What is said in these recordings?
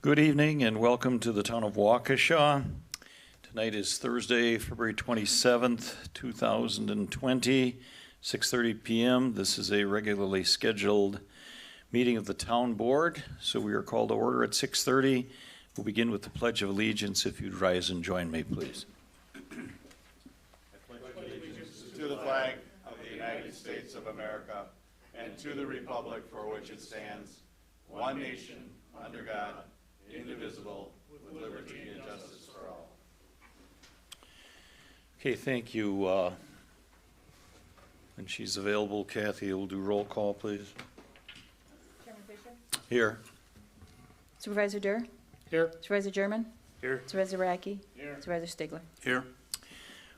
Good evening and welcome to the town of Waukesha. Tonight is Thursday, February 27th, 2020, 6:30 p.m. This is a regularly scheduled meeting of the town board, so we are called to order at 6:30. We'll begin with the Pledge of Allegiance. If you'd rise and join me, please. I pledge allegiance to the flag of the United States of America and to the republic for which it stands, one nation, under God, indivisible, with liberty and justice for all. Okay, thank you. When she's available, Kathy will do roll call, please. Chairman Fisher? Here. Supervisor Durr? Here. Supervisor German? Here. Supervisor Radke? Here. Supervisor Stigler? Here.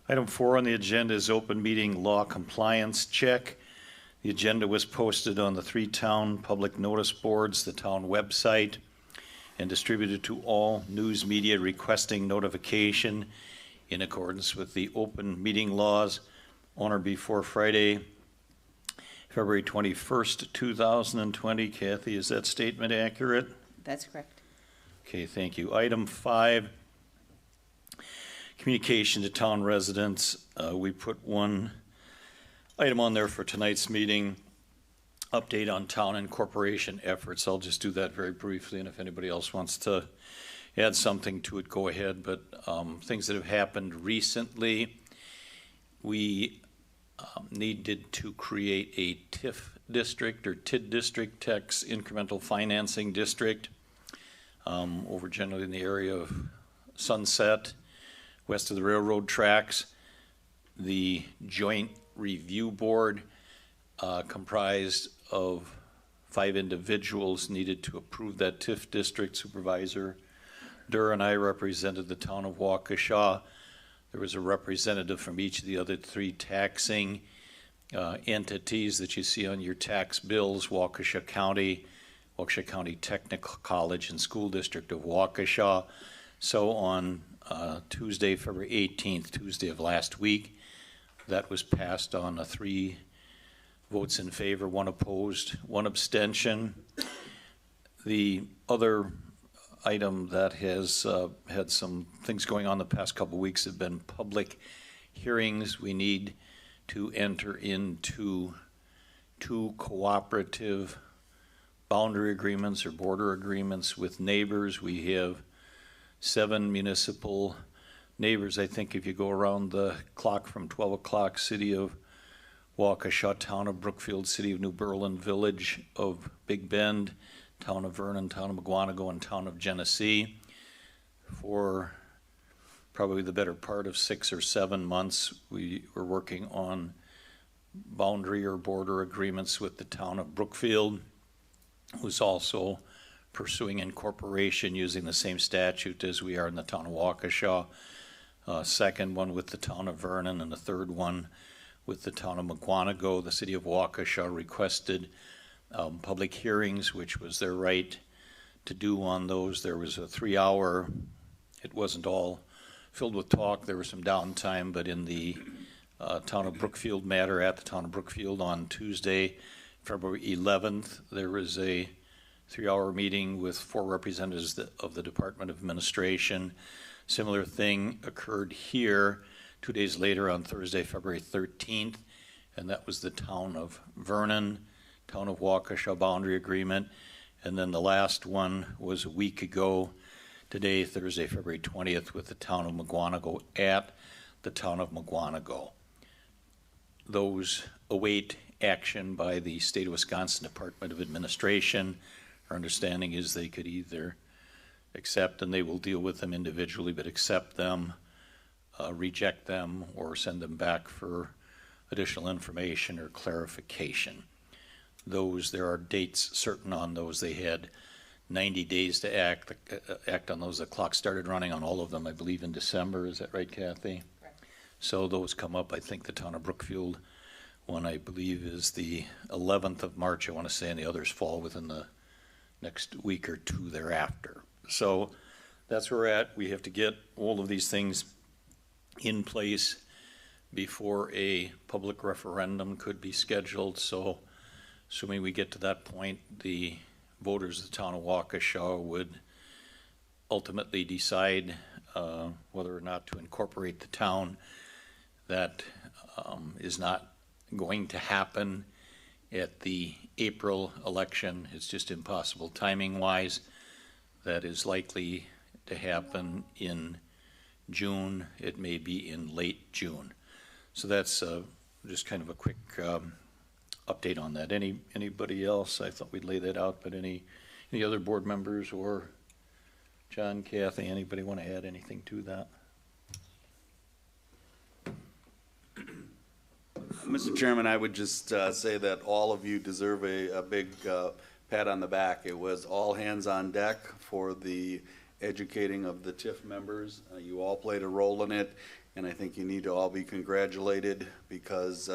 Item 4 on the agenda is open meeting law compliance check. The agenda was posted on the 3 town public notice boards, the town website, and distributed to all news media requesting notification in accordance with the open meeting laws on or before Friday, February 21st, 2020. Kathy, is that statement accurate? That's correct. Okay, thank you. Item 5, communication to town residents. We put one item on there for tonight's meeting, update on town and corporation efforts. I'll just do that very briefly, and if anybody else wants to add something to it, go ahead. But things that have happened recently, we needed to create a TIF district, or TID district, tax incremental financing district, over generally in the area of Sunset, west of the railroad tracks. The joint review board comprised of 5 individuals needed to approve that TIF district. Supervisor Durr and I represented the town of Waukesha. There was a representative from each of the other 3 taxing entities that you see on your tax bills: Waukesha County Technical College and School District of Waukesha. So on Tuesday, February 18th, Tuesday of last week, that was passed on 3 votes in favor, 1 opposed, 1 abstention. The other item that has had some things going on the past couple of weeks have been public hearings. We need to enter into 2 cooperative boundary agreements or border agreements with neighbors. We have 7 municipal neighbors. I think if you go around the clock from 12 o'clock, city of Waukesha, town of Brookfield, city of New Berlin, village of Big Bend, town of Vernon, town of McGuanago, and town of Genesee. For probably the better part of 6 or 7 months, we were working on boundary or border agreements with the town of Brookfield, who's also pursuing incorporation using the same statute as we are in the town of Waukesha. Second one with the town of Vernon, and the third one with the town of McGuanago. The city of Waukesha requested public hearings, which was their right to do on those. There was a 3-hour, it wasn't all filled with talk, there was some downtime, but in the town of Brookfield matter, at the town of Brookfield on Tuesday, February 11th, there was a 3-hour meeting with 4 representatives of the Department of Administration. Similar thing occurred here 2 days later on Thursday, February 13th, and that was the town of Vernon, town of Waukesha boundary agreement. And then the last one was a week ago today, Thursday, February 20th, with the town of McGuanago at the town of McGuanago. Those await action by the state of Wisconsin Department of Administration. Our understanding is they could either accept, and they will deal with them individually, but accept them, reject them, or send them back for additional information or clarification. Those, there are dates certain on those. They had 90 days to act on those. The clock started running on all of them, I believe, in December. Is that right, Kathy? Correct. So those come up. I think the town of Brookfield one, I believe, is the 11th of March, I want to say, and the others fall within the next week or 2 thereafter. So that's where we're at. We have to get all of these things in place before a public referendum could be scheduled. So assuming we get to that point, the voters of the town of Waukesha would ultimately decide whether or not to incorporate the town. That is not going to happen at the April election. It's just impossible timing-wise. That is likely to happen in June. It may be in late June. So that's just kind of a quick update on that. Anybody else? I thought we'd lay that out, but any other board members or John, Kathy, anybody want to add anything to that? Mr. Chairman, I would just say that all of you deserve a big pat on the back. It was all hands on deck for the educating of the TIF members. You all played a role in it, and I think you need to all be congratulated because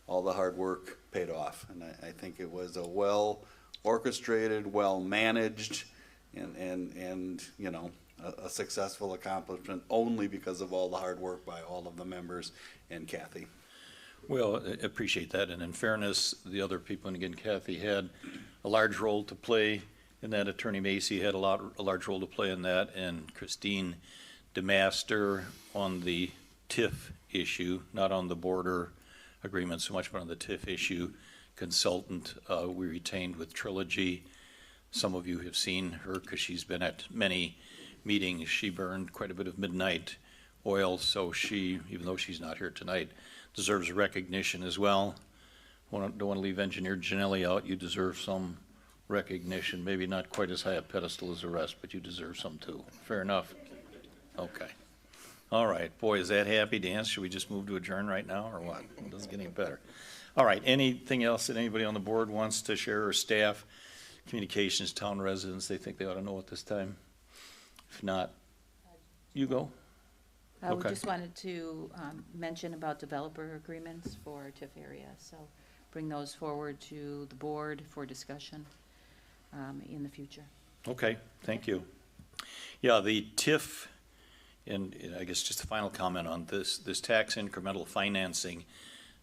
all the hard work paid off. And I think it was a well orchestrated, well managed, and you know, a successful accomplishment only because of all the hard work by all of the members and Kathy. Well, I appreciate that, and in fairness, the other people, and again, Kathy had a large role to play in that. Attorney Macy had a large role to play in that, and Christine DeMaster on the TIF issue, not on the border agreement so much, but on the TIF issue, consultant we retained with Trilogy. Some of you have seen her because she's been at many meetings. She burned quite a bit of midnight oil, so she, even though she's not here tonight, deserves recognition as well. Don't want to leave Engineer Janelli out. You deserve some recognition, maybe not quite as high a pedestal as the rest, but you deserve some too. Fair enough? Okay. All right. Boy, is that happy dance? Should we just move to adjourn right now or what? It doesn't get any better. All right. Anything else that anybody on the board wants to share, or staff, communications, town residents, they think they ought to know at this time? If not, you go. We Okay. just wanted to mention about developer agreements for TIF area, so bring those forward to the board for discussion in the future. Okay, thank you. Yeah, the TIF, and I guess just a final comment on this tax incremental financing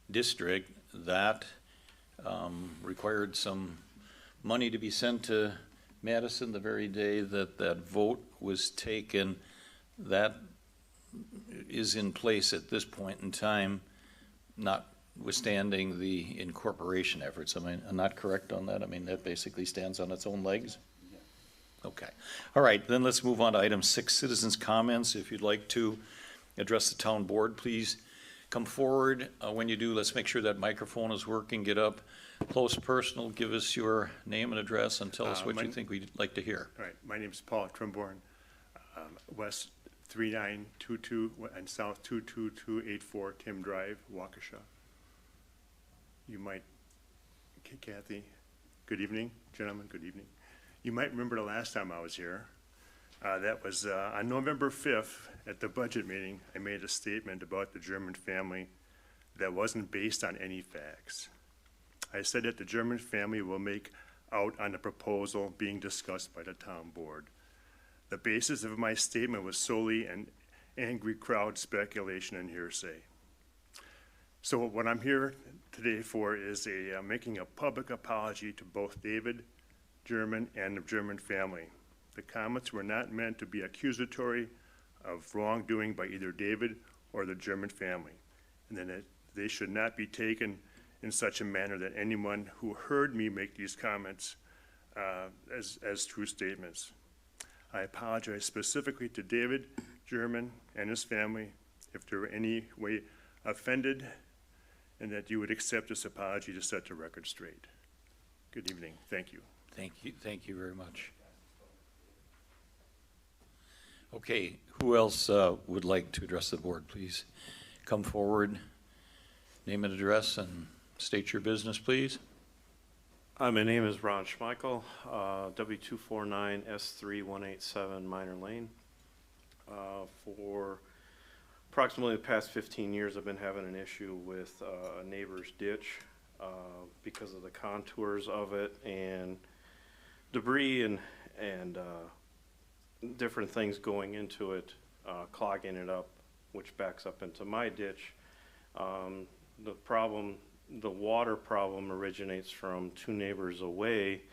district, that required some money to be sent to Madison the very day that that vote was taken. That is in place at this point in time, notwithstanding the incorporation efforts. Am I not correct on that? I mean, that basically stands on its own legs? Okay. All right, then let's move on to item 6, citizens' comments. If you'd like to address the town board, please come forward. When you do, let's make sure that microphone is working. Get up close, personal. Give us your name and address and tell us what you think we'd like to hear. All right, my name is Paul Trimborn, West 3922 and South 22284 Tim Drive, Waukesha. You might, Kathy, good evening, gentlemen, good evening. You might remember the last time I was here. That was on November 5th at the budget meeting. I made a statement about the German family that wasn't based on any facts. I said that the German family will make out on the proposal being discussed by the town board. The basis of my statement was solely an angry crowd speculation and hearsay. So what I'm here today for is making a public apology to both David German and the German family. The comments were not meant to be accusatory of wrongdoing by either David or the German family, and that they should not be taken in such a manner that anyone who heard me make these comments as true statements. I apologize specifically to David German and his family if they were any way offended, and that you would accept this apology to set the record straight. Good evening. Thank you. Thank you very much. Okay, who else would like to address the board? Please come forward, name and address, and state your business, please. My name is Ron Schmeichel, W249S3187 Minor Lane. For approximately the past 15 years, I've been having an issue with a neighbor's ditch because of the contours of it and debris and different things going into it, clogging it up, which backs up into my ditch. The water problem originates from two neighbors away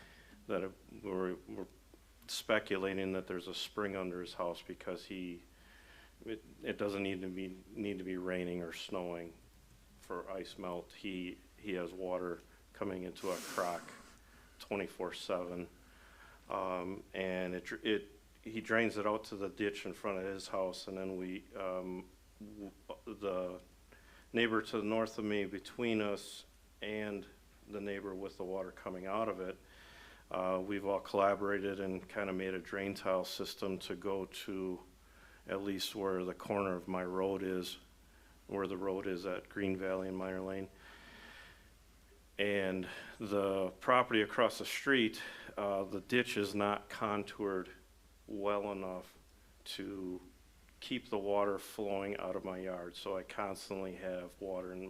that were speculating that there's a spring under his house because it doesn't need to be raining or snowing for ice melt. He has water coming into a crock 24/7. And he drains it out to the ditch in front of his house, and then the neighbor to the north of me, between us and the neighbor with the water coming out of it, we've all collaborated and kind of made a drain tile system to go to at least where the corner of my road is, where the road is at Green Valley and Minor Lane. And the property across the street, the ditch is not contoured well enough to keep the water flowing out of my yard. So I constantly have water in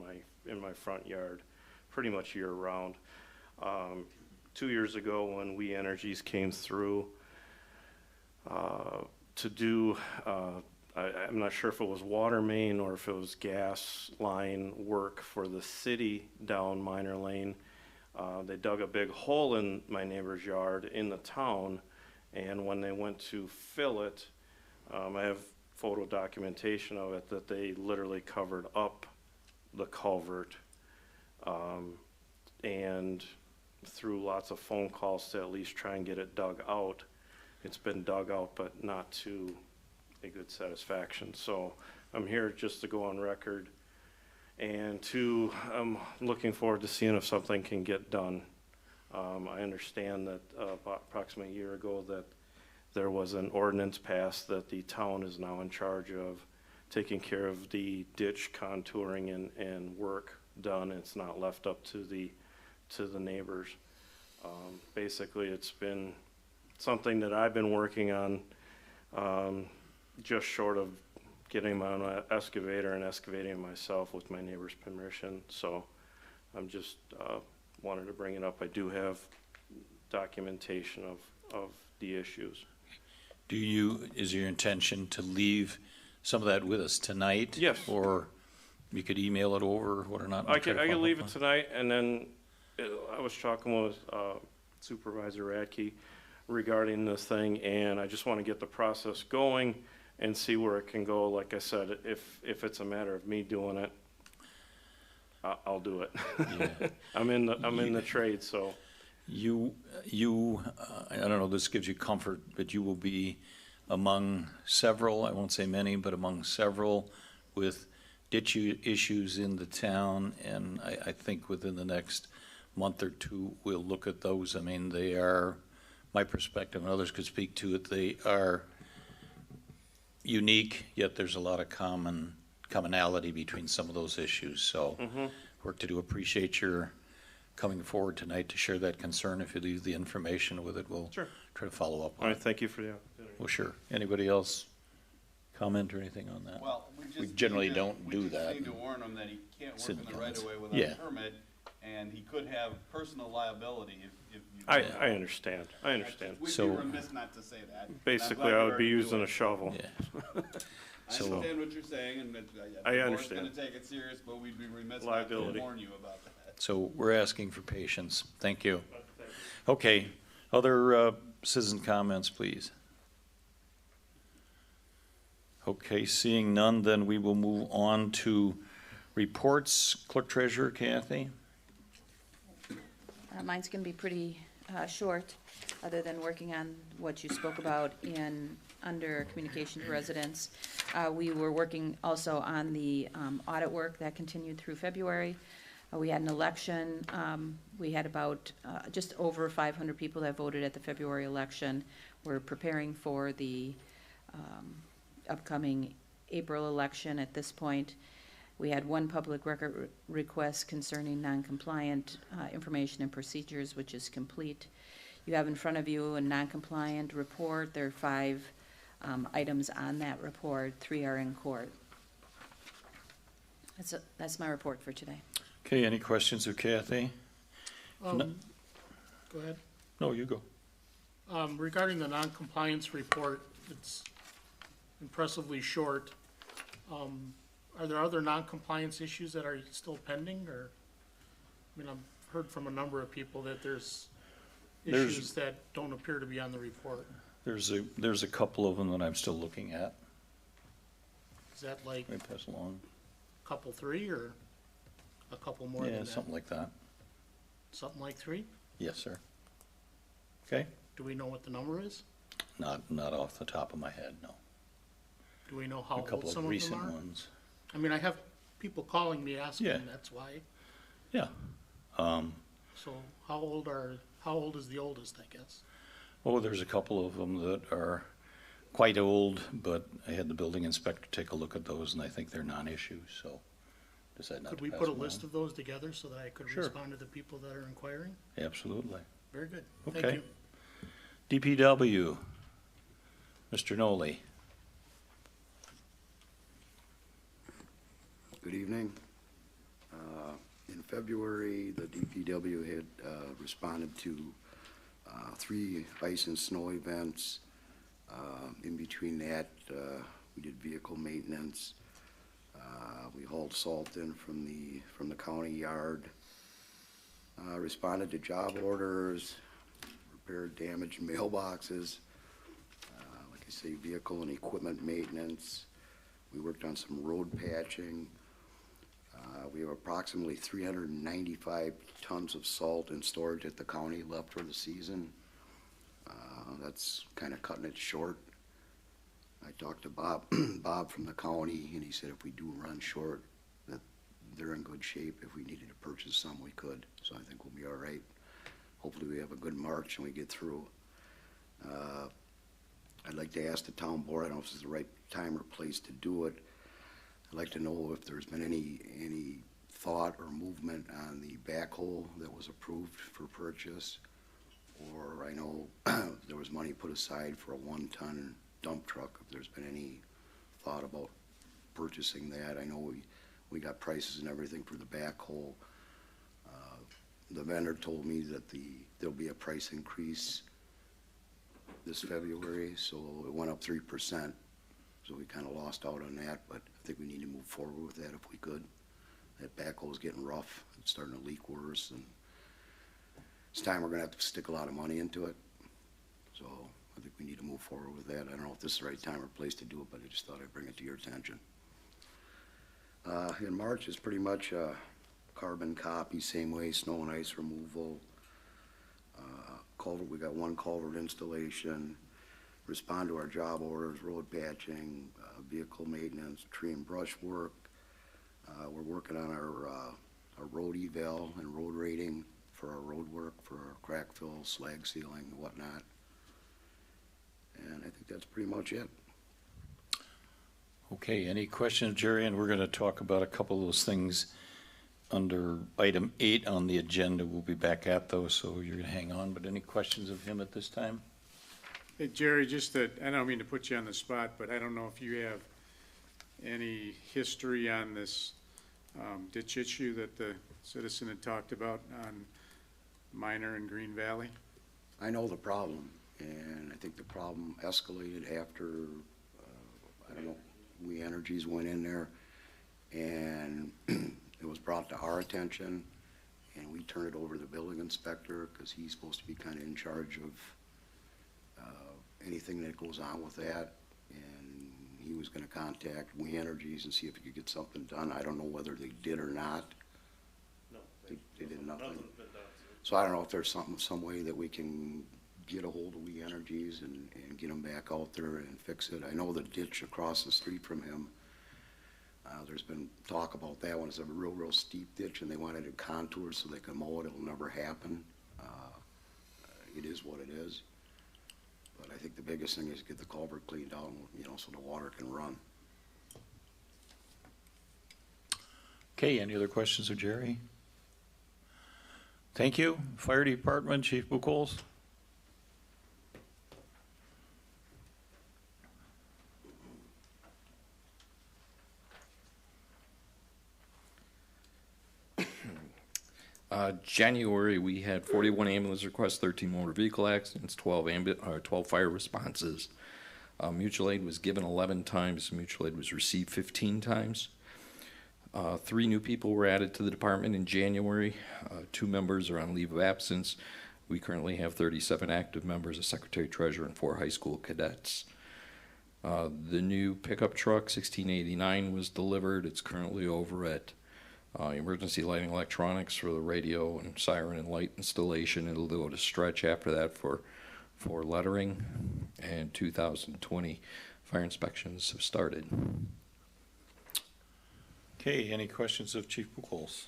my front yard pretty much year round. 2 years ago when We Energies came through to do, I'm not sure if it was water main or if it was gas line work for the city down Minor Lane. They dug a big hole in my neighbor's yard in the town, and when they went to fill it, I have photo documentation of it, that they literally covered up the culvert, and through lots of phone calls to at least try and get it dug out. It's been dug out, but not to a good satisfaction. So I'm here just to go on record, and I'm looking forward to seeing if something can get done. I understand that about approximately a year ago that there was an ordinance passed that the town is now in charge of taking care of the ditch contouring and work done. It's not left up to the neighbors. Basically, it's been something that I've been working on, just short of getting my own excavator and excavating it myself with my neighbor's permission. So I'm just wanted to bring it up. I do have documentation of the issues. Is your intention to leave some of that with us tonight? Yes. Or you could email it over, what or not? I can leave it tonight, and then I was talking with Supervisor Radke regarding this thing, and I just want to get the process going and see where it can go. Like I said, if it's a matter of me doing it, I'll do it. Yeah. I'm in the trade, so. I don't know, this gives you comfort, but you will be among several, I won't say many, but among several with ditch issues in the town, and I think within the next month or two, we'll look at those. I mean, they are, my perspective, and others could speak to it, they are unique, yet there's a lot of commonality between some of those issues. So work to do. Appreciate your coming forward tonight to share that concern. If you leave the information with it, we'll try to follow up on All right, it. thank you for the opportunity. Well, sure. Anybody else comment or anything on that? Well, We generally don't do that. We just need to warn him that he can't work Sit in the down. right of way without Yeah. a permit, and he could have personal liability if you. I understand. We'd So- be remiss not to say that. And I'm Basically, glad I we would be already do using it. a shovel. Yeah. I So- understand what you're saying, and that I the board's understand. gonna take it serious, but we'd be remiss not to Liability. warn you about that. So we're asking for patience. Thank you. Okay. Other citizen comments, please. Okay, seeing none, then we will move on to reports. Clerk Treasurer Kathy. Mine's going to be pretty short, other than working on what you spoke about under communication to residents. We were working also on the audit work that continued through February. We had an election. We had about just over 500 people that voted at the February election. We're preparing for the upcoming April election at this point. We had one public record request concerning non-compliant information and procedures, which is complete. You have in front of you a non-compliant report. There are 5 items on that report. 3 are in court. That's my report for today. Okay, any questions of Kathy? Go ahead. No, you go. Regarding the non-compliance report, it's impressively short. Are there other non-compliance issues that are still pending, or? I mean, I've heard from a number of people that there's issues that don't appear to be on the report. There's a couple of them that I'm still looking at. Is that like Let me pass along. couple three or a couple more than Yeah, that? something like that. Something like three? Yes, sir. Okay, Do we know what the number is? not off the top of my head, no. Do we know how A old couple some of of them recent are? ones. I mean, I have people calling me asking, Yeah. that's why. Yeah. So how old is the oldest, I guess? Oh, there's a couple of them that are quite old, but I had the building inspector take a look at those, and I think they're non-issue, so decide not to Could we pass put a them list on. of those together so that I could Sure. respond to the people that are inquiring? Absolutely. Very good. Thank Okay. you. DPW, Mr. Noli. Good evening. In February, the DPW had responded to 3 ice and snow events. In between that, we did vehicle maintenance. We hauled salt in from the county yard. Responded to job orders, repaired damaged mailboxes. Like I say, vehicle and equipment maintenance. We worked on some road patching. We have approximately 395 tons of salt in storage at the county left for the season. That's kind of cutting it short. I talked to Bob from the county, and he said if we do run short, that they're in good shape. If we needed to purchase some, we could. So I think we'll be all right. Hopefully we have a good March and we get through. I'd like to ask the town board, I don't know if this is the right time or place to do it. I'd like to know if there's been any thought or movement on the backhoe that was approved for purchase. Or I know there was money put aside for a 1-ton dump truck, if there's been any thought about purchasing that. I know we got prices and everything for the backhoe. The vendor told me that there'll be a price increase this February, so it went up 3%. So we kind of lost out on that, but I think we need to move forward with that if we could. That backhoe's getting rough. It's starting to leak worse, and it's time we're gonna have to stick a lot of money into it. So I think we need to move forward with that. I don't know if this is the right time or place to do it, but I just thought I'd bring it to your attention. In March is pretty much a carbon copy, same way, snow and ice removal. Culvert, we got 1 culvert installation. Respond to our job orders, road patching, vehicle maintenance, tree and brush work. We're working on our road eval and road rating for our road work, for our crack fill, slag sealing, and whatnot. And I think that's pretty much it. Okay, any questions, Jerry? And we're going to talk about a couple of those things under item 8 on the agenda. We'll be back at those, so you're going to hang on. But any questions of him at this time? Hey, Jerry, just that, I don't mean to put you on the spot, but I don't know if you have any history on this ditch issue that the citizen had talked about on Minor and Green Valley? I know the problem, and I think the problem escalated after, I don't know, We Energies went in there, and it was brought to our attention, and we turned it over to the building inspector, because he's supposed to be kind of in charge of anything that goes on with that, and he was gonna contact We Energies and see if he could get something done. I don't know whether they did or not. No. They did nothing. Nothing's been done. So I don't know if there's some way that we can get a hold of We Energies and get them back out there and fix it. I know the ditch across the street from him, there's been talk about that one. It's a real steep ditch, and they wanted to contour so they can mow it. It'll never happen. It is what it is. But I think the biggest thing is to get the culvert cleaned out, so the water can run. Okay, any other questions of Jerry? Thank you. Fire Department, Chief Buchholz. January, we had 41 ambulance requests, 13 motor vehicle accidents, 12 fire responses. Mutual aid was given 11 times. Mutual aid was received 15 times. 3 new people were added to the department in January. 2 members are on leave of absence. We currently have 37 active members, a secretary treasurer, and 4 high school cadets. The new pickup truck, 1689, was delivered. It's currently over at Emergency Lighting Electronics for the radio and siren and light installation. It'll go to Stretch after that for lettering. And 2020 fire inspections have started. Okay, any questions of Chief Buchholz?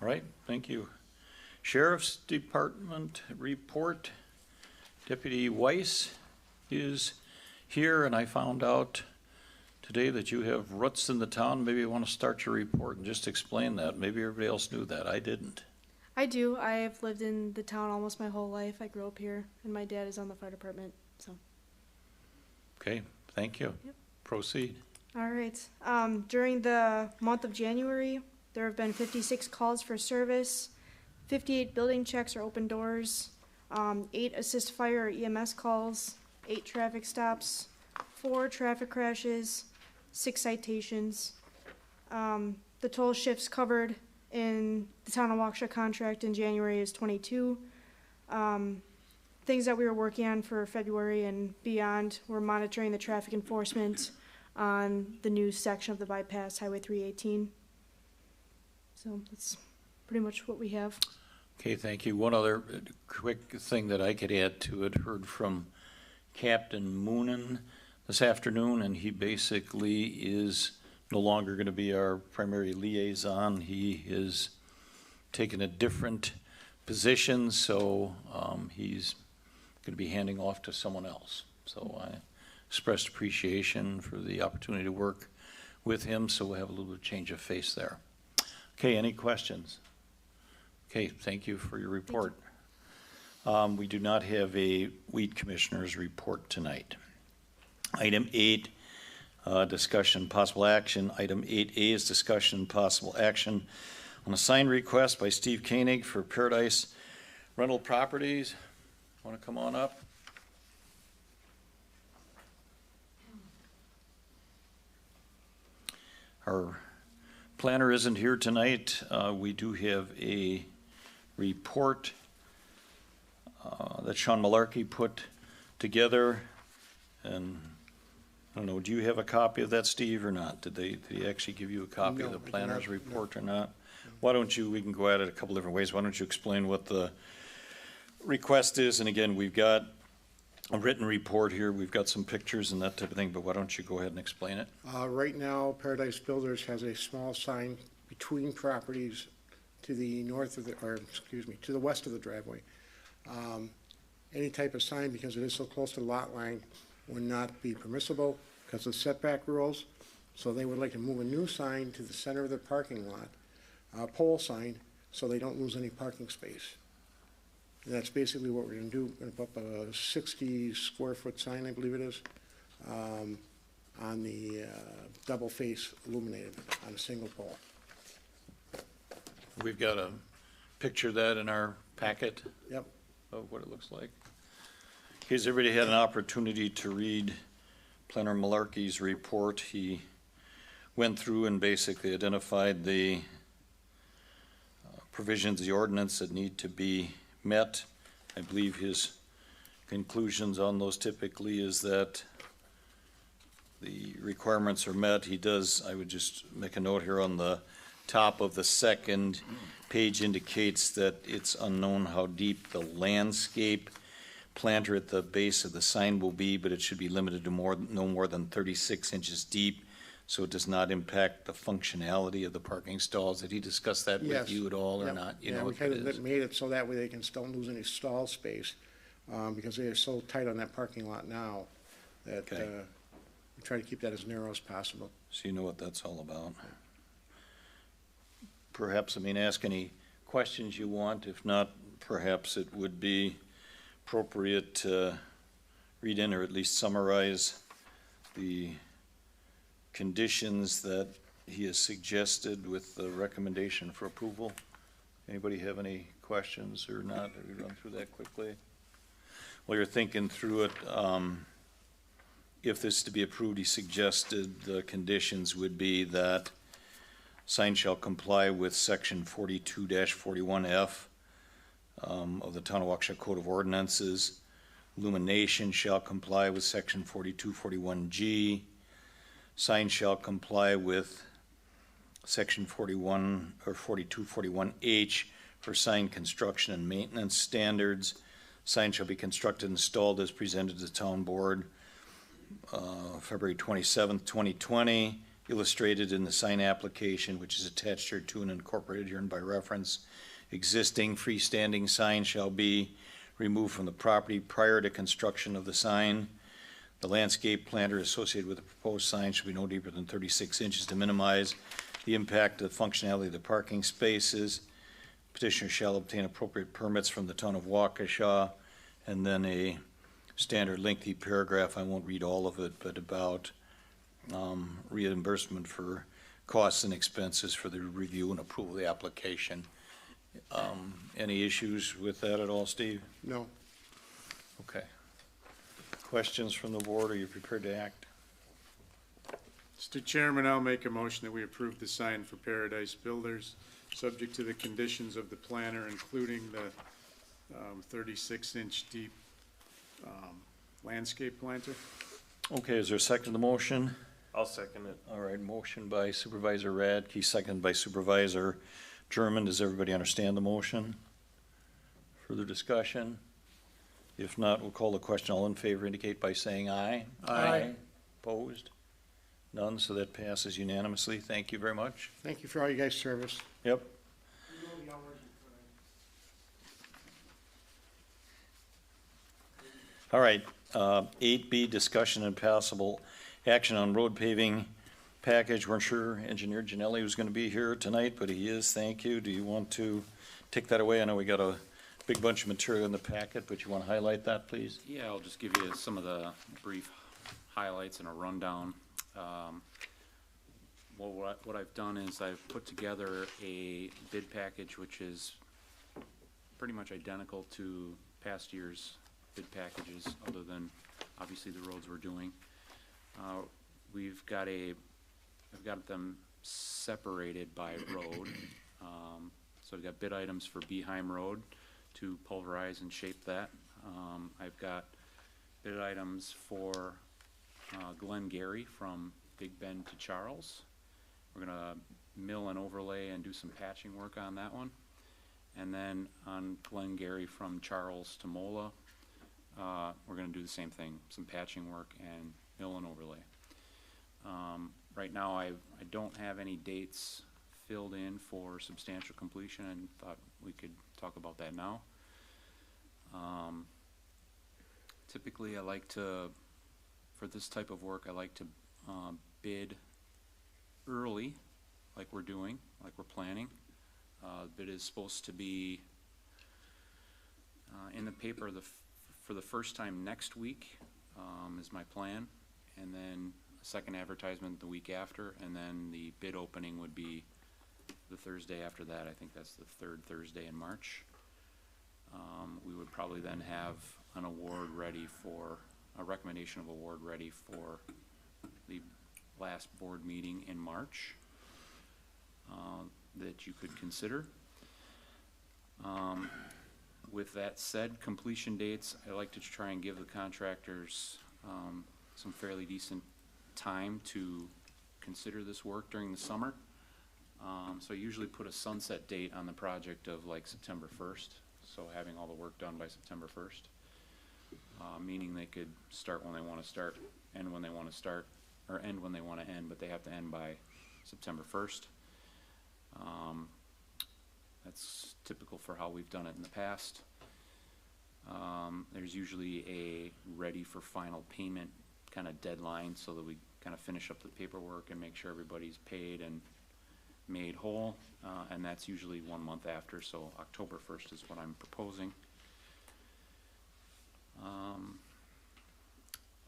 All right, thank you. Sheriff's Department report. Deputy Weiss is here, and I found out today that you have roots in the town. Maybe you want to start your report and just explain that. Maybe everybody else knew that. I didn't. I do. I've lived in the town almost my whole life. I grew up here, and my dad is on the fire department, so. Okay, thank you. Yep. Proceed. All right. During the month of January, there have been 56 calls for service, 58 building checks or open doors, 8 assist fire or EMS calls, 8 traffic stops, 4 traffic crashes, 6 citations. The total shifts covered in the town of Waukesha contract in January is 22. Things that we were working on for February and beyond, we're monitoring the traffic enforcement on the new section of the bypass, Highway 318. So that's pretty much what we have. Okay, thank you. One other quick thing that I could add to it, heard from Captain Moonen this afternoon, and he basically is no longer going to be our primary liaison. He is taking a different position, so he's going to be handing off to someone else. So I expressed appreciation for the opportunity to work with him, so we'll have a little bit of change of face there. Okay, any questions? Okay, thank you for your report. We do not have a weed commissioner's report tonight. Item 8, discussion possible action. Item 8A is discussion possible action on a sign request by Steve Koenig for Paradise Rental Properties. Want to come on up? Our planner isn't here tonight. We do have a report that Sean Malarkey put together, and I don't know, do you have a copy of that, Steve, or not? Did he actually give you a copy of the planner's report or not? Why don't you, we can go at it a couple different ways. Why don't you explain what the request is? And again, we've got a written report here. We've got some pictures and that type of thing, but why don't you go ahead and explain it? Right now, Paradise Builders has a small sign between properties to the north of the, or excuse me, to the west of the driveway. Any type of sign, because it is so close to the lot line, would not be permissible because of setback rules. So they would like to move a new sign to the center of the parking lot, a pole sign, so they don't lose any parking space. And that's basically what we're gonna do. We're gonna put up a 60 square foot sign, I believe it is, on the double face illuminated on a single pole. We've got a picture of that in our packet. Yep. Of what it looks like. Has everybody had an opportunity to read Planner Malarkey's report? He went through and basically identified the provisions of the ordinance that need to be met. I believe his conclusions on those typically is that the requirements are met. He does, I would just make a note here on the top of the second page indicates that it's unknown how deep the landscape planter at the base of the sign will be, but it should be limited to no more than 36 inches deep, so it does not impact the functionality of the parking stalls. Did he discuss that with Yes. you at all or Yep. not? You Yeah, know we what kind it is? of made it so that way they can still lose any stall space, because they are so tight on that parking lot now that Okay. we try to keep that as narrow as possible. So you know what that's all about. Perhaps, ask any questions you want. If not, perhaps it would be appropriate to read in or at least summarize the conditions that he has suggested with the recommendation for approval. Anybody have any questions or not? Have we run through that quickly? While you're thinking through it, if this is to be approved, he suggested the conditions would be that sign shall comply with section 42-41F of the Town of Waukesha Code of Ordinances. Illumination shall comply with section 4241G. Sign shall comply with section 41 or 4241H for sign construction and maintenance standards. Sign shall be constructed and installed as presented to the town board February 27th, 2020, illustrated in the sign application, which is attached here to and incorporated herein by reference. Existing freestanding sign shall be removed from the property prior to construction of the sign. The landscape planter associated with the proposed sign should be no deeper than 36 inches to minimize the impact of the functionality of the parking spaces. Petitioner shall obtain appropriate permits from the town of Waukesha, and then a standard lengthy paragraph, I won't read all of it, but about reimbursement for costs and expenses for the review and approval of the application. Any issues with that at all, Steve? No. Okay. Questions from the board? Are you prepared to act? Mr. Chairman, I'll make a motion that we approve the sign for Paradise Builders, subject to the conditions of the planner, including the 36-inch deep landscape planter. Okay, is there a second to the motion? I'll second it. All right, motion by Supervisor Radke, second by Supervisor German. Does everybody understand the motion? Further discussion? If not, we'll call the question. All in favor indicate by saying aye. Aye. Opposed? None, so that passes unanimously. Thank you very much. Thank you for all you guys' service. Yep. All right, 8B, discussion and possible action on road paving package. Weren't sure Engineer Janelli was going to be here tonight, but he is. Thank you. Do you want to take that away? I know we got a big bunch of material in the packet, but you want to highlight that, please? Yeah, I'll just give you some of the brief highlights and a rundown. Well, what I've done is I've put together a bid package which is pretty much identical to past year's bid packages, other than obviously the roads we're doing. I've got them separated by road. So I've got bid items for Beheim Road to pulverize and shape that. I've got bid items for Glen Gary from Big Bend to Charles. We're gonna mill and overlay and do some patching work on that one. And then on Glen Gary from Charles to Mola, we're gonna do the same thing, some patching work and mill and overlay. Right now, I don't have any dates filled in for substantial completion, and thought we could talk about that now. Typically, for this type of work, I like to bid early, like we're doing, like we're planning. Bid is supposed to be in the paper for the first time next week, is my plan, and then a second advertisement the week after, and then the bid opening would be the Thursday after that. I think that's the third Thursday in March. We would probably then have an award ready for, a recommendation of award ready for the last board meeting in March that you could consider. With that said, completion dates, I like to try and give the contractors some fairly decent time to consider this work during the summer. So I usually put a sunset date on the project of like September 1st, so having all the work done by September 1st, meaning they could start when they want to start, end when they want to start, or end when they want to end, but they have to end by September 1st. That's typical for how we've done it in the past. There's usually a ready for final payment kind of deadline, so that we kind of finish up the paperwork and make sure everybody's paid and made whole, and that's usually 1 month after, so October 1st is what I'm proposing.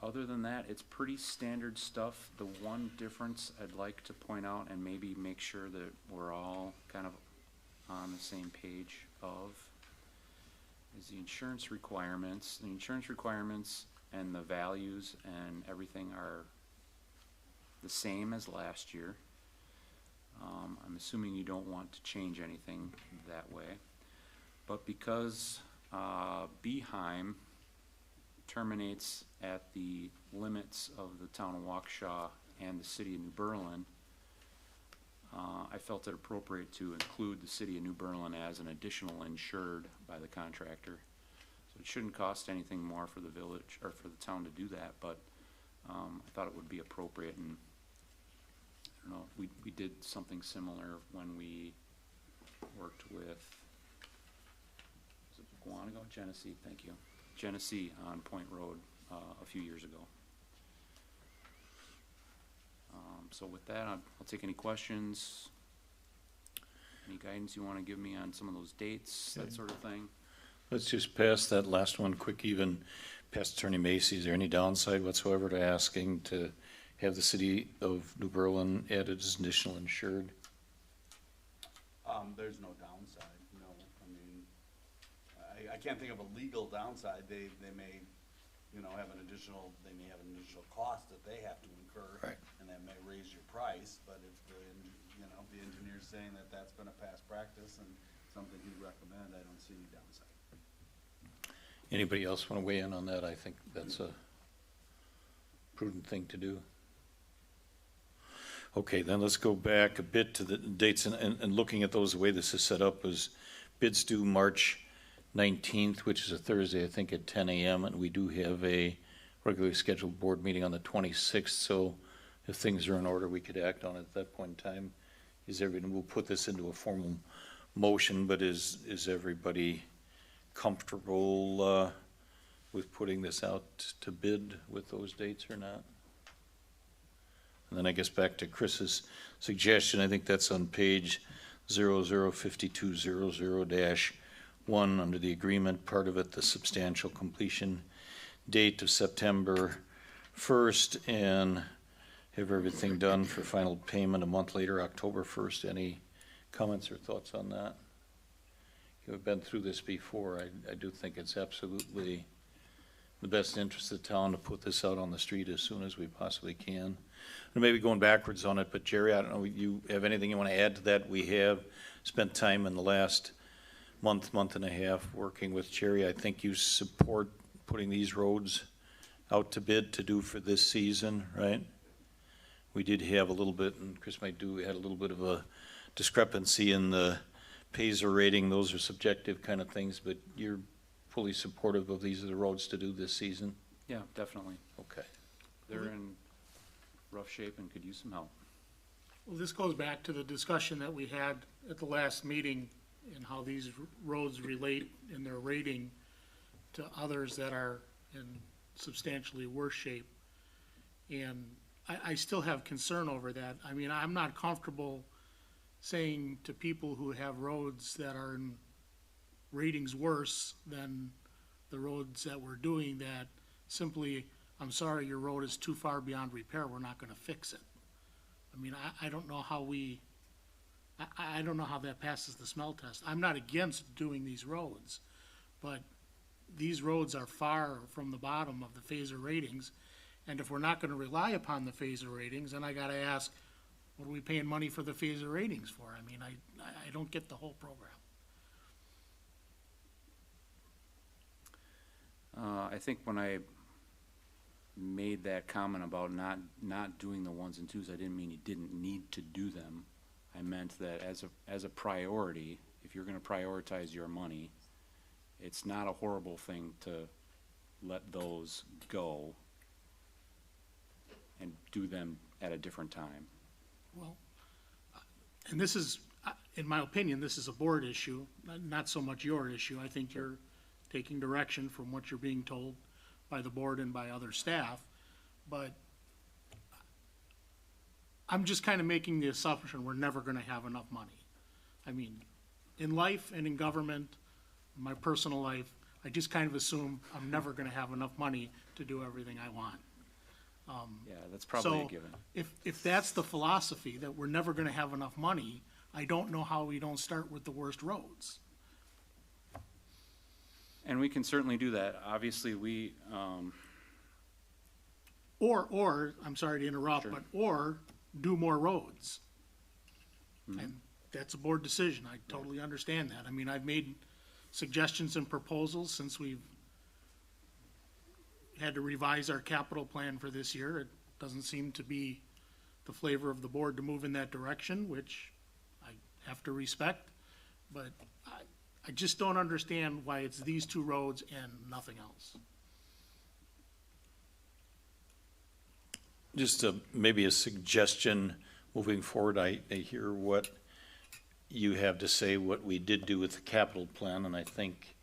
Other than that, it's pretty standard stuff. The one difference I'd like to point out, and maybe make sure that we're all kind of on the same page of, is the insurance requirements. The insurance requirements and the values and everything are the same as last year. I'm assuming you don't want to change anything that way. But because Beheim terminates at the limits of the town of Waukesha and the city of New Berlin, I felt it appropriate to include the city of New Berlin as an additional insured by the contractor. So it shouldn't cost anything more for the village, or for the town to do that, but I thought it would be appropriate, and I don't know, we did something similar when we worked with, was it Guanago? Genesee, thank you. Genesee on Point Road a few years ago. So with that, I'll take any questions. Any guidance you want to give me on some of those dates, that sort of thing? Let's just pass that last one quick, even past Attorney Macy. Is there any downside whatsoever to asking to have the city of New Berlin added as additional insured? There's no downside, no. I mean, I can't think of a legal downside. They may, have an additional cost that they have to incur. Right. And that may raise your price, but if the engineer's saying that that's been a past practice and something he'd recommend, I don't see any downside. Anybody else want to weigh in on that? I think that's a prudent thing to do. Okay, then let's go back a bit to the dates, and looking at those, the way this is set up is bids due March 19th, which is a Thursday, I think at 10 a.m., and we do have a regularly scheduled board meeting on the 26th, so if things are in order, we could act on it at that point in time. We'll put this into a formal motion, but is everybody comfortable with putting this out to bid with those dates or not? And then I guess back to Chris's suggestion, I think that's on page 005200-1 under the agreement, part of it, the substantial completion date of September 1st, and have everything done for final payment a month later, October 1st. Any comments or thoughts on that? You've been through this before. I do think it's absolutely the best interest of the town to put this out on the street as soon as we possibly can. And maybe going backwards on it, but Jerry, I don't know, you have anything you want to add to that? We have spent time in the last month and a half working with Jerry. I think you support putting these roads out to bid to do for this season, right? We did have a little bit, and Chris might had a little bit of a discrepancy in the Paisley rating. Those are subjective kind of things, but you're fully supportive of these are the roads to do this season? Yeah, definitely. Okay. They're in rough shape and could use some help. Well, this goes back to the discussion that we had at the last meeting and how these roads relate in their rating to others that are in substantially worse shape. And I still have concern over that. I mean, I'm not comfortable saying to people who have roads that are in ratings worse than the roads that we're doing that simply, I'm sorry, your road is too far beyond repair, we're not gonna fix it. I mean, I don't know how I don't know how that passes the smell test. I'm not against doing these roads, but these roads are far from the bottom of the phaser ratings. And if we're not gonna rely upon the phaser ratings, then I gotta ask, what are we paying money for the phaser ratings for? I mean, I don't get the whole program. I think when I made that comment about not doing the ones and twos, I didn't mean you didn't need to do them. I meant that as a priority, if you're gonna prioritize your money, it's not a horrible thing to let those go and do them at a different time. Well, and this is, in my opinion, this is a board issue, not so much your issue. I think you're taking direction from what you're being told by the board and by other staff, but I'm just kind of making the assumption we're never gonna have enough money. I mean, in life and in government, my personal life, I just kind of assume I'm never gonna have enough money to do everything I want. Yeah, that's probably a So, given. if that's the philosophy, that we're never gonna have enough money, I don't know how we don't start with the worst roads. And we can certainly do that. Obviously, we, Or, I'm sorry to interrupt, Sure. but, or do more roads. And that's a board decision, I totally understand that. I mean, I've made suggestions and proposals since we've had to revise our capital plan for this year. It doesn't seem to be the flavor of the board to move in that direction, which I have to respect. But I just don't understand why it's these two roads and nothing else. Just maybe a suggestion moving forward. I hear what you have to say, what we did do with the capital plan, and I think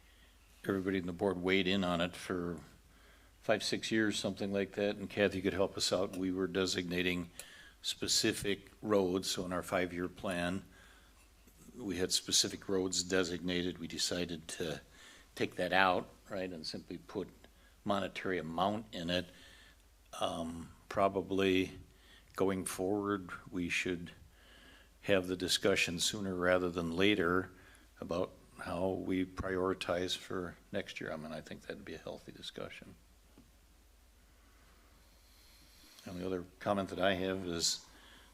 everybody in the board weighed in on it for 5-6 years, something like that, and Kathy could help us out. We were designating specific roads, so in our 5-year plan, we had specific roads designated. We decided to take that out, right, and simply put monetary amount in it. Probably going forward, we should have the discussion sooner rather than later about how we prioritize for next year. I mean, I think that'd be a healthy discussion. And the other comment that I have is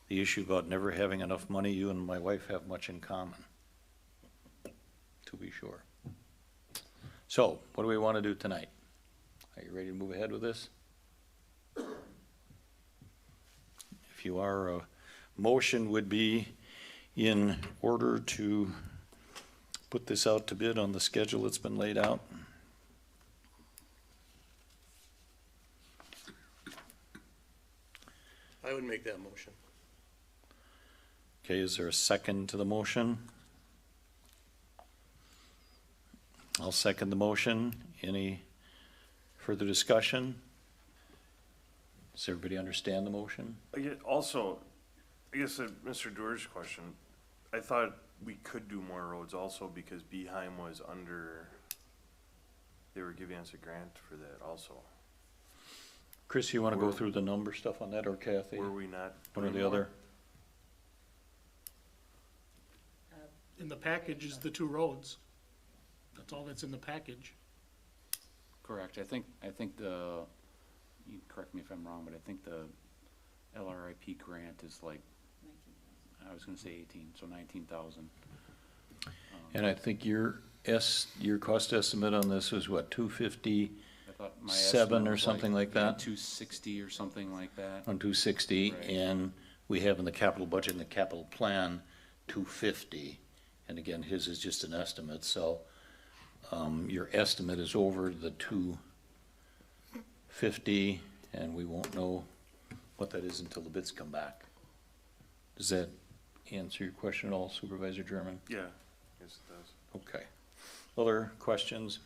the issue about never having enough money. You and my wife have much in common, to be sure. So, what do we want to do tonight? Are you ready to move ahead with this? If you are, a motion would be in order to put this out to bid on the schedule that's been laid out. I would make that motion. Okay, is there a second to the motion? I'll second the motion. Any further discussion? Does everybody understand the motion? Also, I guess Mr. Doerr's question, I thought we could do more roads also because Beheim was under, they were giving us a grant for that also. Chris, you want to go through the number stuff on that, or Kathy? Were we not? One or doing the more? other? In the package is the two roads. That's all that's in the package. Correct. I think the, you correct me if I'm wrong, but I think the LRIP grant is like, I was gonna say 18, so 19,000. And I think your cost estimate on this was what, 250 I thought my seven estimate or was something like that? 260 or something like that. on 260, Right. and we have in the capital budget and the capital plan 250. And again, his is just an estimate, so your estimate is over the 250, and we won't know what that is until the bids come back. Does that answer your question at all, Supervisor German? Yeah, yes it does. Okay. Other questions?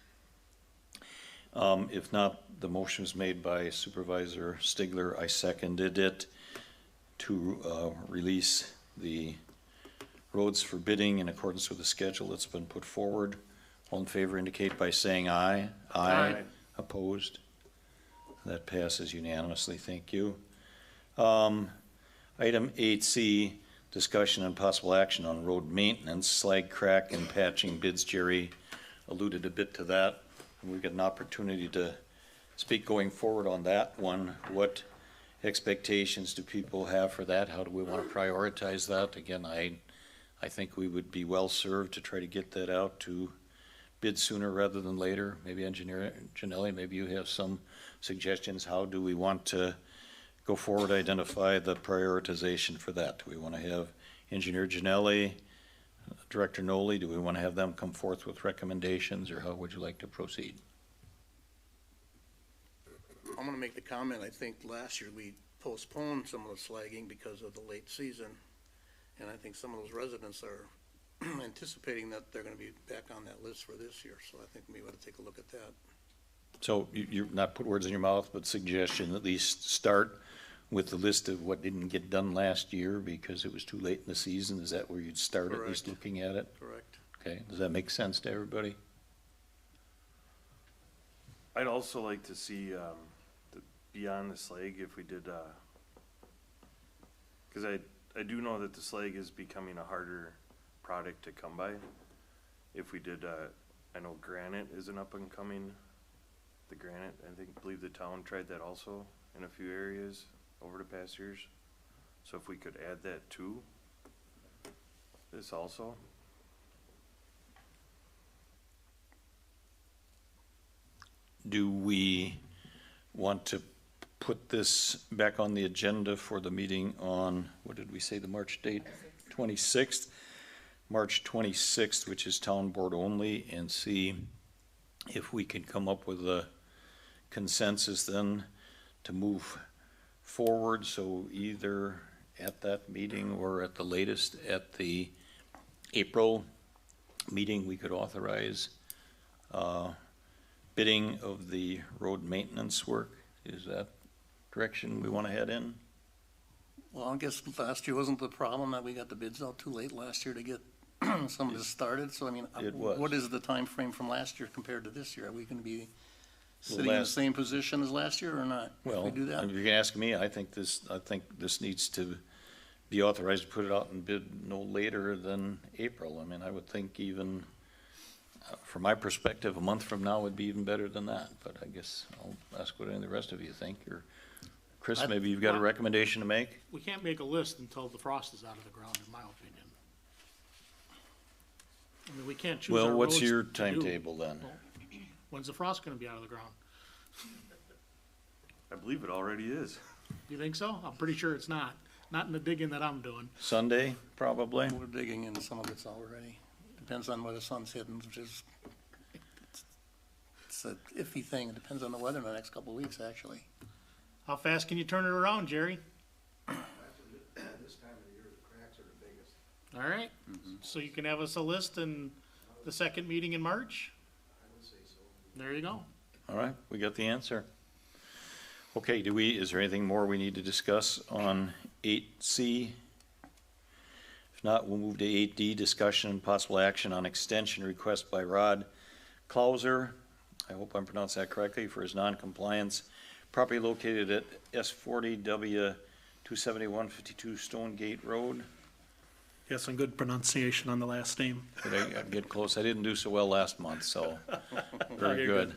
If not, the motion was made by Supervisor Stigler. I seconded it to release the roads for bidding in accordance with the schedule that's been put forward. All in favor indicate by saying aye. Aye. Opposed? That passes unanimously. Thank you. Item 8C, discussion and possible action on road maintenance, slag crack and patching bids. Jerry alluded a bit to that. And we've got an opportunity to speak going forward on that one. What expectations do people have for that? How do we want to prioritize that? Again, I think we would be well served to try to get that out to bid sooner rather than later. Maybe Engineer Janelli, maybe you have some suggestions. How do we want to go forward, identify the prioritization for that? Do we want to have Engineer Janelli, Director Noli, do we want to have them come forth with recommendations, or how would you like to proceed? I'm gonna make the comment, I think last year we postponed some of the slagging because of the late season. And I think some of those residents are anticipating that they're gonna be back on that list for this year, so I think we ought to take a look at that. So you're not put words in your mouth, but suggestion, at least start with the list of what didn't get done last year because it was too late in the season. Is that where you'd start, at least Correct. looking at it? Correct. Okay, does that make sense to everybody? I'd also like to see, beyond the slag, if we did, cause I do know that the slag is becoming a harder product to come by. If we did, I know granite is an up and coming, the granite, believe the town tried that also in a few areas over the past years. So if we could add that to this also. do we want to put this back on the agenda for the meeting on, what did we say, the March date? 26th? March 26th, which is town board only, and see if we can come up with a consensus then to move forward. So either at that meeting or at the latest at the April meeting, we could authorize bidding of the road maintenance work. Is that direction we want to head in? Well, I guess last year wasn't the problem that we got the bids out too late last year to get some of this started, so I mean, It was. what is the time frame from last year compared to this year? Are we gonna be sitting in the last- same position as last year or not? If Well, we do that? if you're gonna ask me, I think this needs to be authorized to put it out and bid no later than April. I mean, I would think even, from my perspective, a month from now would be even better than that, but I guess I'll ask what any of the rest of you think, or Chris, maybe you've got a recommendation to make? We can't make a list until the frost is out of the ground, in my opinion. I mean, we can't choose our Well, roads what's your to do. timetable then? Well, When's the frost gonna be out of the ground? I believe it already is. You think so? I'm pretty sure it's not. Not in the digging that I'm doing. Sunday, probably? We're digging into some of this already. Depends on where the sun's hitting, which is, it's a iffy thing. It depends on the weather in the next couple of weeks, actually. How fast can you turn it around, Jerry? This time of the year, the cracks are the biggest. All right, so you can have us a list in the second meeting in March? I would say so. There you go. All right, we got the answer. Okay, is there anything more we need to discuss on 8C? If not, we'll move to 8D, discussion and possible action on extension request by Rod Clauser, I hope I'm pronouncing that correctly, for his non-compliance. Property located at S40W 27152 Stone Gate Road. Yes, and good pronunciation on the last name. Did I get close? I didn't do so well last month, so very you're good.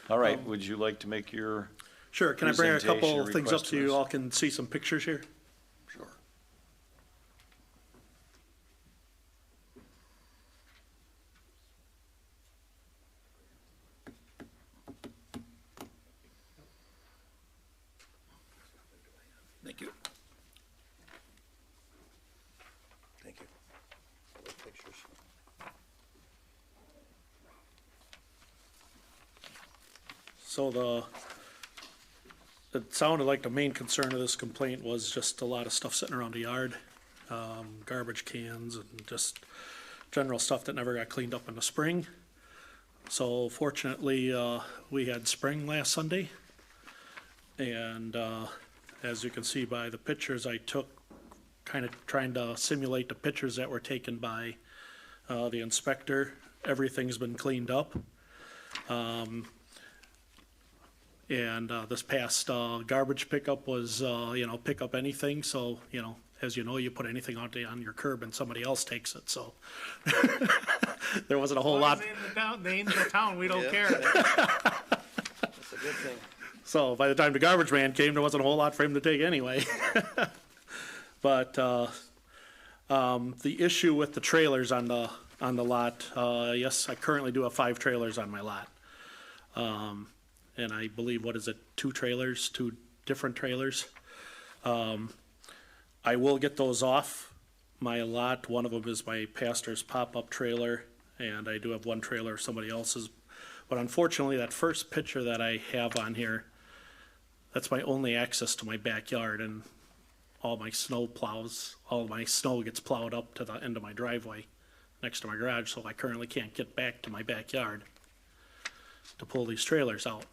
All right, would you like to make your Sure, can I bring a couple presentation things up request so to you us? all can see some pictures here? Sure. Thank you. Thank you. Pictures. So it sounded like the main concern of this complaint was just a lot of stuff sitting around the yard, garbage cans and just general stuff that never got cleaned up in the spring. So fortunately, we had spring last Sunday. And, as you can see by the pictures I took, kind of trying to simulate the pictures that were taken by, the inspector, everything's been cleaned up. And this past garbage pickup was, pick up anything, so, as you know, you put anything on your curb and somebody else takes it, so. There wasn't a whole lot. Name the town, we don't care. That's a good thing. So by the time the garbage man came, there wasn't a whole lot for him to take anyway. But the issue with the trailers on the lot, yes, I currently do have 5 trailers on my lot. And I believe, what is it, 2 trailers, 2 different trailers. I will get those off my lot. One of them is my pastor's pop-up trailer, and I do have 1 trailer somebody else's. But unfortunately, that first picture that I have on here, that's my only access to my backyard, and all my snow gets plowed up to the end of my driveway next to my garage, so I currently can't get back to my backyard to pull these trailers out.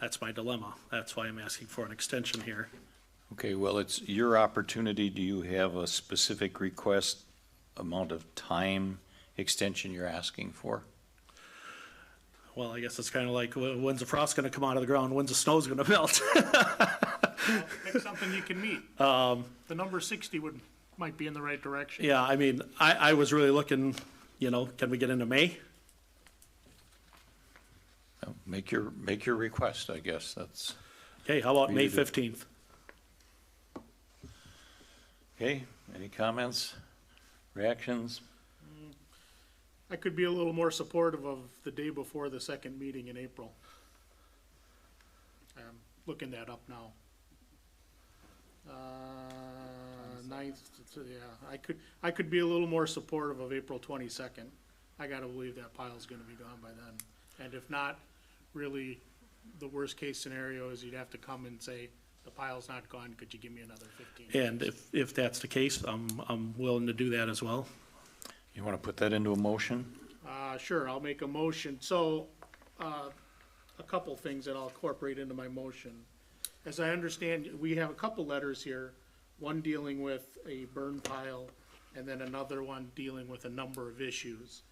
That's my dilemma. That's why I'm asking for an extension here. Okay, well, it's your opportunity. Do you have a specific request, amount of time extension you're asking for? Well, I guess it's kind of like, when's the frost gonna come out of the ground? When's the snow's gonna melt? Pick something you can meet. The number 60 might be in the right direction. Yeah, I mean, I was really looking, can we get into May? Make your request, I guess. That's, Okay, how about For May you to- 15th? okay, any comments, reactions? I could be a little more supportive of the day before the second meeting in April. I'm looking that up now. Ninth, yeah, I could be a little more supportive of April 22nd. I gotta believe that pile's gonna be gone by then. And if not, really, the worst case scenario is you'd have to come and say, the pile's not gone, could you give me another 15 days? And if that's the case, I'm willing to do that as well. You want to put that into a motion? Sure, I'll make a motion. So, a couple things that I'll incorporate into my motion. As I understand, we have a couple letters here, one dealing with a burn pile, and then another one dealing with a number of issues.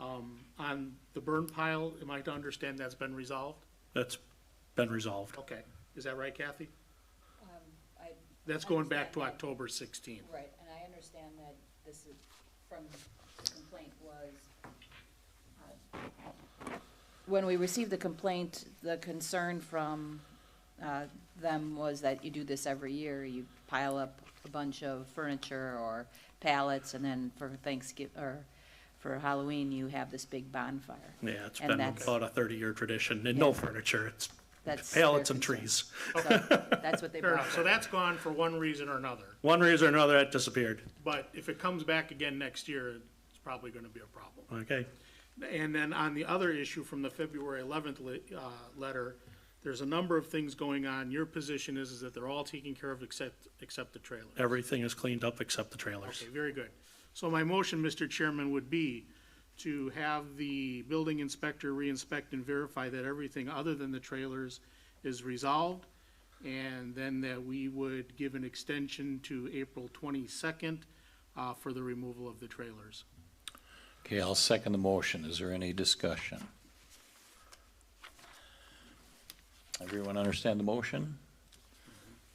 On the burn pile, am I to understand that's been resolved? That's been resolved. Okay, is that right, Kathy? I That's going back to understand that. October 16th. Right, and I understand that this is, from the complaint was, when we received the complaint, the concern from them was that you do this every year. You pile up a bunch of furniture or pallets, and then for Thanksgiving, or for Halloween, you have this big bonfire. Yeah, it's And been that's- about a 30-year tradition, and Yeah. no furniture, it's That's pallets their and concern. trees. So that's what they Fair brought. enough, so that's gone for one reason or another. One reason or another, it disappeared. But if it comes back again next year, it's probably gonna be a problem. Okay, And then on the other issue from the February 11th letter, there's a number of things going on. Your position is that they're all taken care of except the trailer. everything is cleaned up except the trailers. Okay, very good. So my motion, Mr. Chairman, would be to have the building inspector re-inspect and verify that everything other than the trailers is resolved, and then that we would give an extension to April 22nd for the removal of the trailers. Okay, I'll second the motion. Is there any discussion? Everyone understand the motion?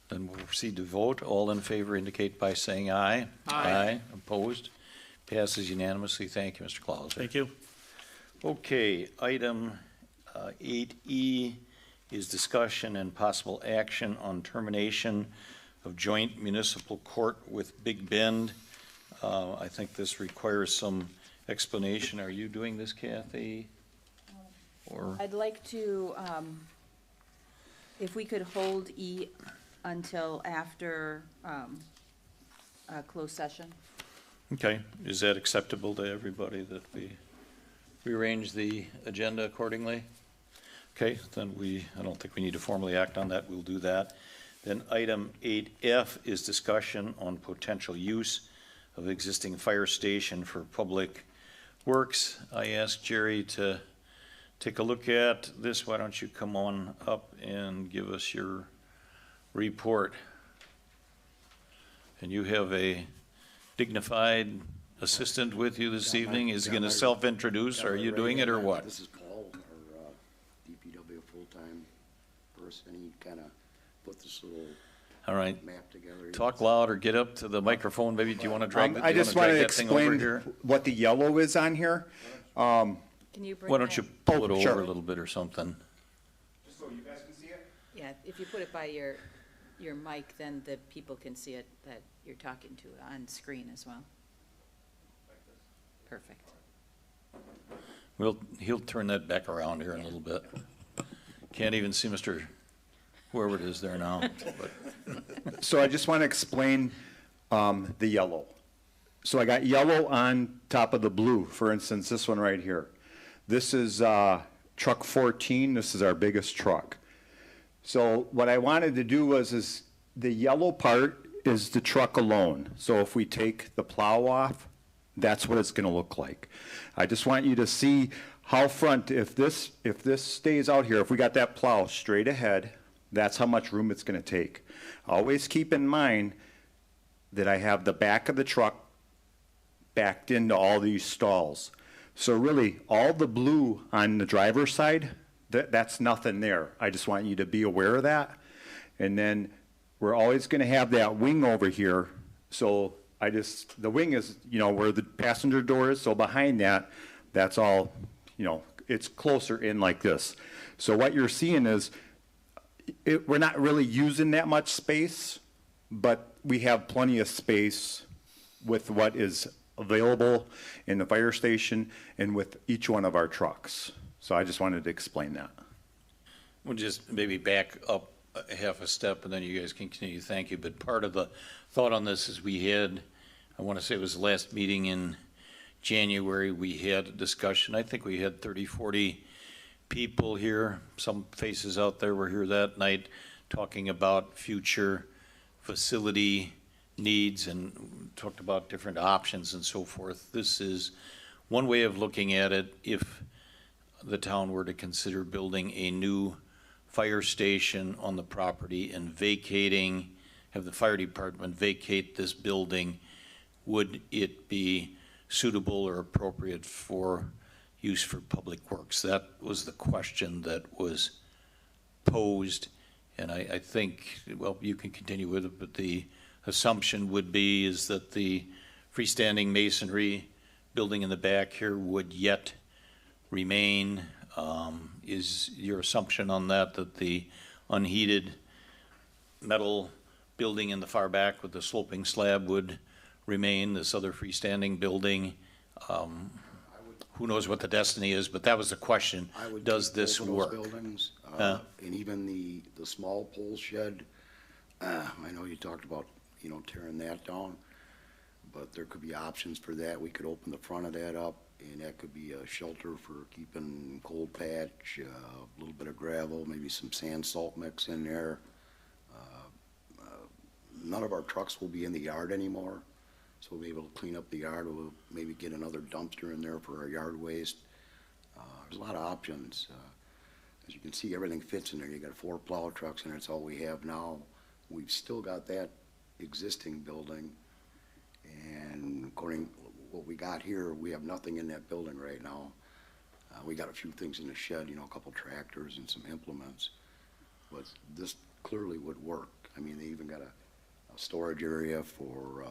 Then we'll proceed to vote. All in favor indicate by saying aye. Aye. Opposed? Passes unanimously. Thank you, Mr. Clauser. Thank you. Okay, item 8E is discussion and possible action on termination of joint municipal court with Big Bend. I think this requires some explanation. Are you doing this, Kathy? Or, I'd like to, if we could hold E until after closed session. okay, is that acceptable to everybody that we rearrange the agenda accordingly? Okay, then I don't think we need to formally act on that. We'll do that. Then item 8F is discussion on potential use of existing fire station for public works. I asked Jerry to take a look at this. Why don't you come on up and give us your report? And you have a dignified assistant with you this evening. Is he going to self-introduce? Are you doing it or what? This is Paul, our DPW full-time person. He kind of put this little All right. map together. Talk loud or get up to the microphone. Maybe, do you want to drag, I just want to explain here? what the yellow is on here. Can you bring Why don't you that- pull it over sure. a little bit or something? Just so you guys can see it? Yeah, if you put it by your mic, then the people can see it, that you're talking to on screen as well. Perfect. He'll turn that back around here in a little bit. Can't even see Mr. whoever it is there now, but. So I just want to explain the yellow. So I got yellow on top of the blue, for instance, this one right here. This is truck 14, this is our biggest truck. So what I wanted to do is the yellow part is the truck alone. So if we take the plow off, that's what it's going to look like. I just want you to see how front, if this stays out here, if we got that plow straight ahead, that's how much room it's going to take. Always keep in mind that I have the back of the truck backed into all these stalls. So really, all the blue on the driver's side, that's nothing there. I just want you to be aware of that. And then we're always going to have that wing over here. So the wing is, where the passenger door is. So behind that, that's all, it's closer in like this. So what you're seeing is, we're not really using that much space, but we have plenty of space with what is available in the fire station and with each one of our trucks. So I just wanted to explain that. We'll just maybe back up a half a step and then you guys can continue. Thank you. But part of the thought on this is we had, I want to say it was the last meeting in January, we had a discussion. I think we had 30, 40 people here. Some faces out there were here that night talking about future facility needs and talked about different options and so forth. This is one way of looking at it if the town were to consider building a new fire station on the property and vacating, have the fire department vacate this building, would it be suitable or appropriate for use for public works? That was the question that was posed, and I think, well, you can continue with it, but the assumption would be is that the freestanding masonry building in the back here would yet remain. Is your assumption on that the unheated metal building in the far back with the sloping slab would remain, this other freestanding building? Who knows what the destiny is, but that was the question. Does this work? Buildings, Huh? and even the small pole shed, I know you talked about, tearing that down, but there could be options for that. We could open the front of that up, and that could be a shelter for keeping cold patch, a little bit of gravel, maybe some sand salt mix in there. None of our trucks will be in the yard anymore, so we'll be able to clean up the yard. We'll maybe get another dumpster in there for our yard waste. There's a lot of options. As you can see, everything fits in there. You got 4 plow trucks in there. That's all we have now. We've still got that existing building, and according to what we got here, we have nothing in that building right now. We got a few things in the shed, a couple tractors and some implements, but this clearly would work. I mean, they even got a storage area for,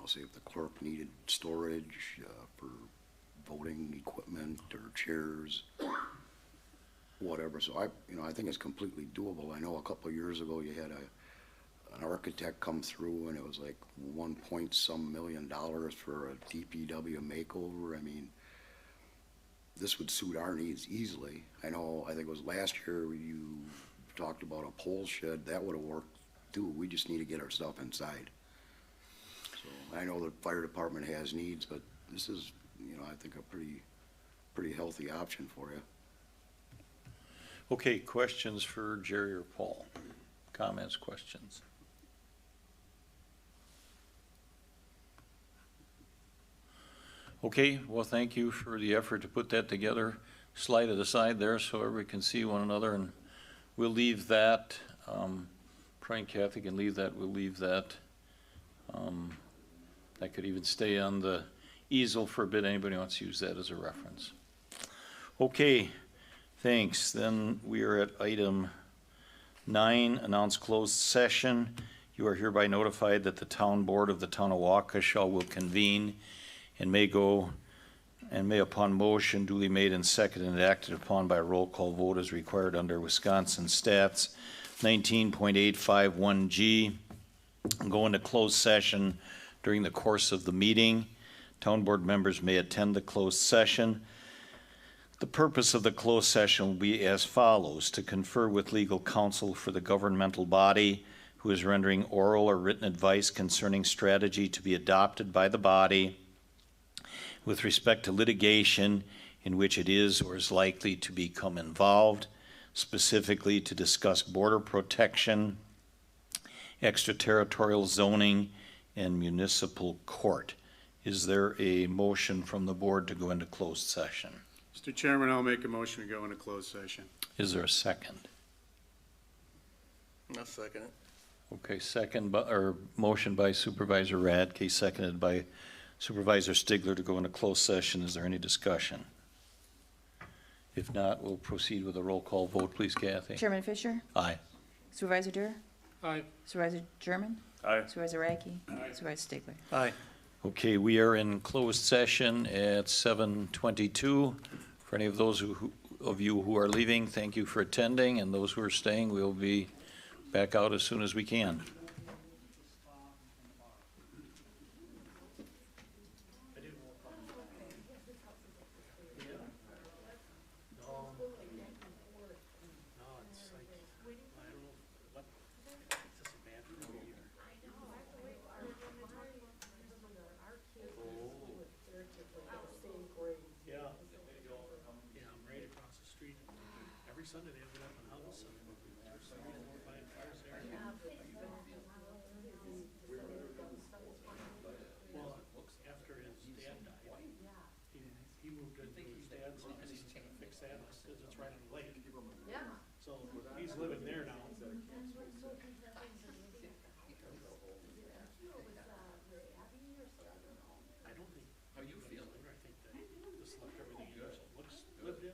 say if the clerk needed storage for voting equipment or chairs, whatever. So I think it's completely doable. I know a couple of years ago you had an architect come through and it was like $1 million for a DPW makeover. I mean, this would suit our needs easily. I think it was last year you talked about a pole shed. That would have worked too. We just need to get our stuff inside. So I know the fire department has needs, but this is, I think a pretty healthy option for you. Okay, questions for Jerry or Paul? Comments, questions? Okay, well, thank you for the effort to put that together. Slide it aside there so everybody can see one another, and we'll leave that. Troy and Kathy can leave that. We'll leave that. That could even stay on the easel for a bit. Anybody wants to use that as a reference? Okay, thanks. Then we are at item 9, announce closed session. You are hereby notified that the town board of the town of Waukesha will convene and may upon motion duly made and seconded and acted upon by roll call vote as required under Wisconsin Stats 19.851G, go into closed session during the course of the meeting. Town board members may attend the closed session. The purpose of the closed session will be as follows: to confer with legal counsel for the governmental body who is rendering oral or written advice concerning strategy to be adopted by the body with respect to litigation in which it is or is likely to become involved, specifically to discuss border protection, extraterritorial zoning, and municipal court. Is there a motion from the board to go into closed session? Mr. Chairman, I'll make a motion to go into closed session. Is there a second? I'll second it. Okay, motion by Supervisor Radke, seconded by Supervisor Stigler to go into closed session. Is there any discussion? If not, we'll proceed with a roll call vote. Please, Kathy. Chairman Fisher? Aye. Supervisor Durr? Aye. Supervisor German? Aye. Supervisor Radke? Supervisor Stigler? Aye. Okay, we are in closed session at 7:22. For any of those of you who are leaving, thank you for attending, and those who are staying, we'll be back out as soon as we can. they have an open house and there's 3, 4, 5 cars there. Well, after his dad died, he moved into his dad's house, he's gonna fix that house, cause it's right on the lake. So he's living there now. I don't think. How you feeling? I think that just left everything in, so it looks lived in.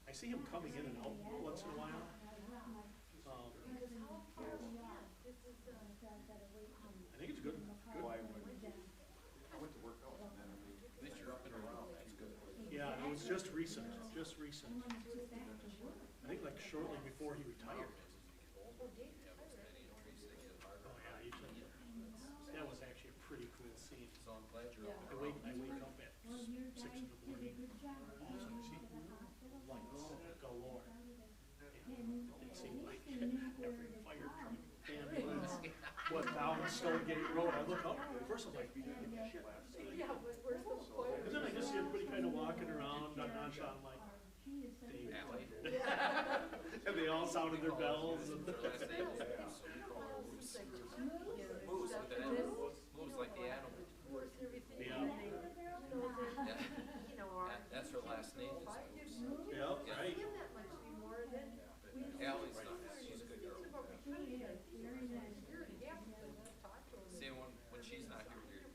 I see him coming in and out once in a while. I think it's good. Yeah, it was just recent, just recent. I think like shortly before he retired. Oh, yeah, that was actually a pretty cool scene. I wake up at 6 in the morning, all of a sudden I see lights galore. And it seemed like every fire truck, ambulance, went down Stone Gate Road. I look up, first I'm like, shit. And then I just see everybody kind of walking around, nonchalant, like, and they all sounded their bells. And moves like the animal. Yeah. That's her last name is Moose. Yeah, right. Allie's not, she's a good girl. See, when she's not here,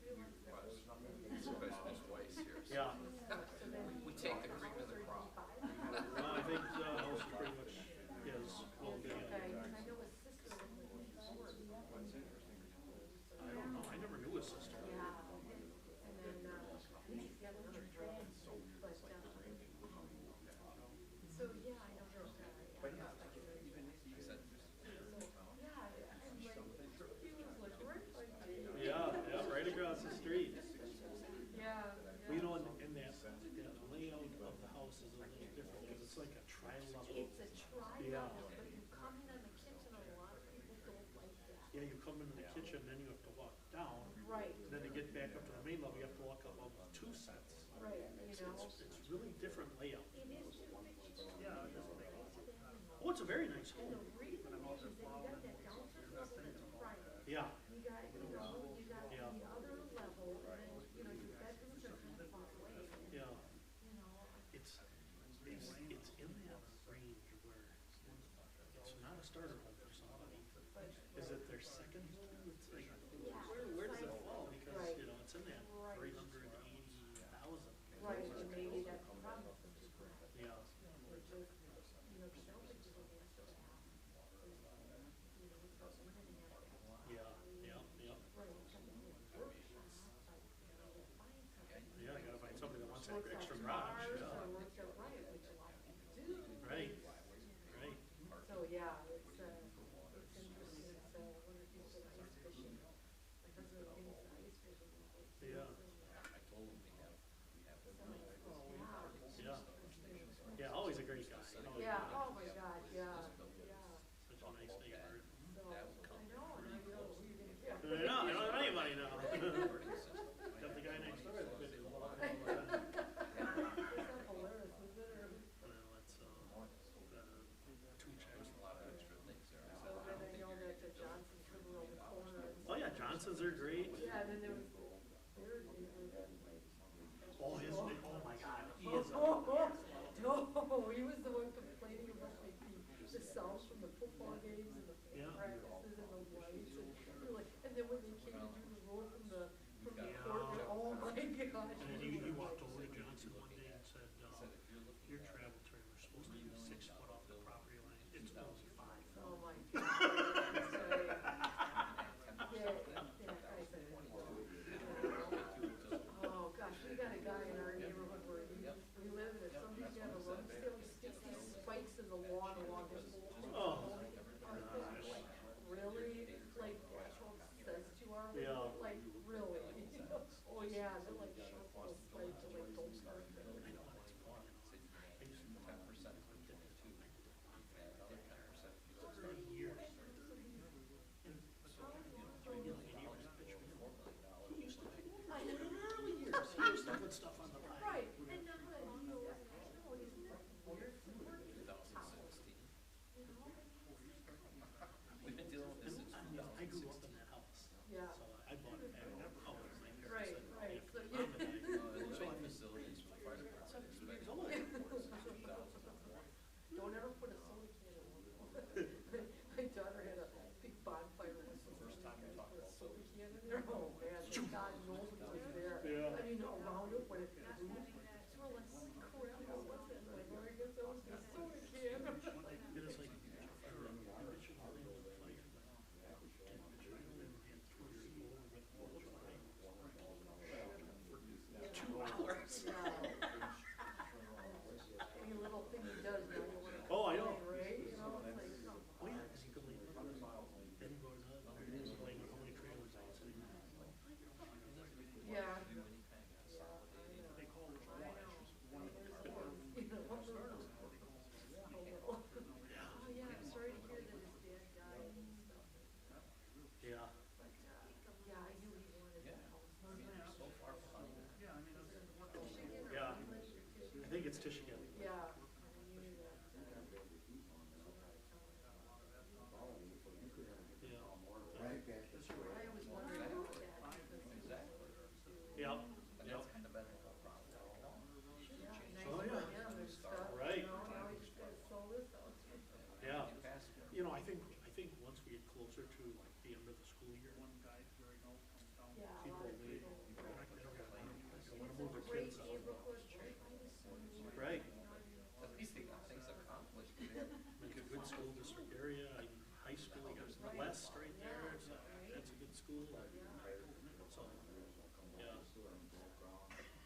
especially Miss Weiss here. So Yeah. we take the cream of the crop. I think the house is pretty much will be. I don't know. I never knew his sister. Yeah, right across the street. Well, you know, and that the layout of the house is a little different because it's like a tri-level. It's a tri-level, but you come in the kitchen, a lot of people don't like that. Yeah, you come into the kitchen, then you have to walk down. Right. Then to get back up to the main level, you have to walk up on 2 sets. Right, you know. It's really different layout. It is different. Yeah. Oh, it's a very nice And home. the reason is that you got that downstairs level that's private. Yeah. You got the other level, and then, your bedrooms are kind of far away. Yeah. You know, It's in that range where it's not a starter home for somebody. Is it their second home? It's like, where does it fall? Because, it's in that 380,000. right, and maybe that's the problem. Yeah. Yeah, I gotta find somebody that wants that extra garage. Right, right. So, yeah, it's interesting, so when it comes to ice fishing, my husband thinks ice fishing is like. Yeah. I told him we have Yeah. Yeah, always a great guy. Yeah, oh my God, yeah, yeah. Such a nice neighbor. So, I know, and I go, who are you gonna get? I don't have anybody now. Got the guy next door. That's good. It's not hilarious, is it? Well, it's, 2 checks. a lot of extra things there. So then I know that the Johnsons live around the corner. And Oh, yeah, Johnson's are great. yeah, and then there was their neighbor that like. Oh, oh my God, he is a, No, he was the one complaining about like the sounds from the football games and the Yeah. practices and the lights and we were like, and then when they came to do the road from the Yeah. court, oh my gosh. and then he walked over to Johnson one day and said, your travel trailer's supposed to be 6 foot off the property line. It's only 5. Oh my gosh. Oh gosh, we got a guy in our neighborhood where we live and somebody's got a run still, he sticks these spikes in the lawn along his whole. Oh. Really? Like, that's what says to our, Yeah. like, really? Oh yeah, they're like sharp little spikes, and like don't start there. I know, it's fun. I used to 10% if we did it too, and another 10% if you for years. He used to make, in the early years, he used to put stuff on the line. Right, and now that, isn't that weird? 2016. gets Tish again. Yeah. I always wondered about that. Yeah. And that's kind of been the whole problem. Yeah, nice Oh, for yeah. him and stuff, Right. you know, now he just gotta sell this out. Yeah. You know, I think once we get closer to like the end of the school year, Yeah, a people, lot of they people. don't wanna It's move a their great kids out. neighborhood. Right. At least they got things accomplished. Make a good school district area, high school, you got the west right there, so that's a good school. So, yeah.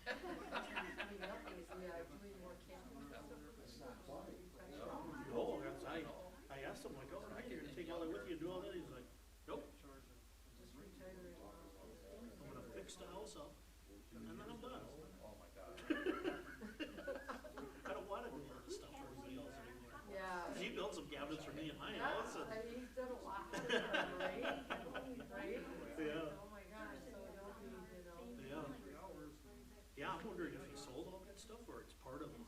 Coming up is, yeah, doing more camping stuff. No, that's, I asked him, like, oh, hey, you're gonna take all that with you and do all that? He's like, nope, Just retiring. I'm gonna fix the house up and then I'm done. Oh my God. I don't wanna do all this stuff for everybody else anymore. Yeah. He built some cabinets for me in my Yeah, house and, I mean, he's done a lot, right? Right? yeah, Oh my gosh, so he'll be, you know. yeah. Yeah, I'm wondering if he sold all that stuff or it's part of the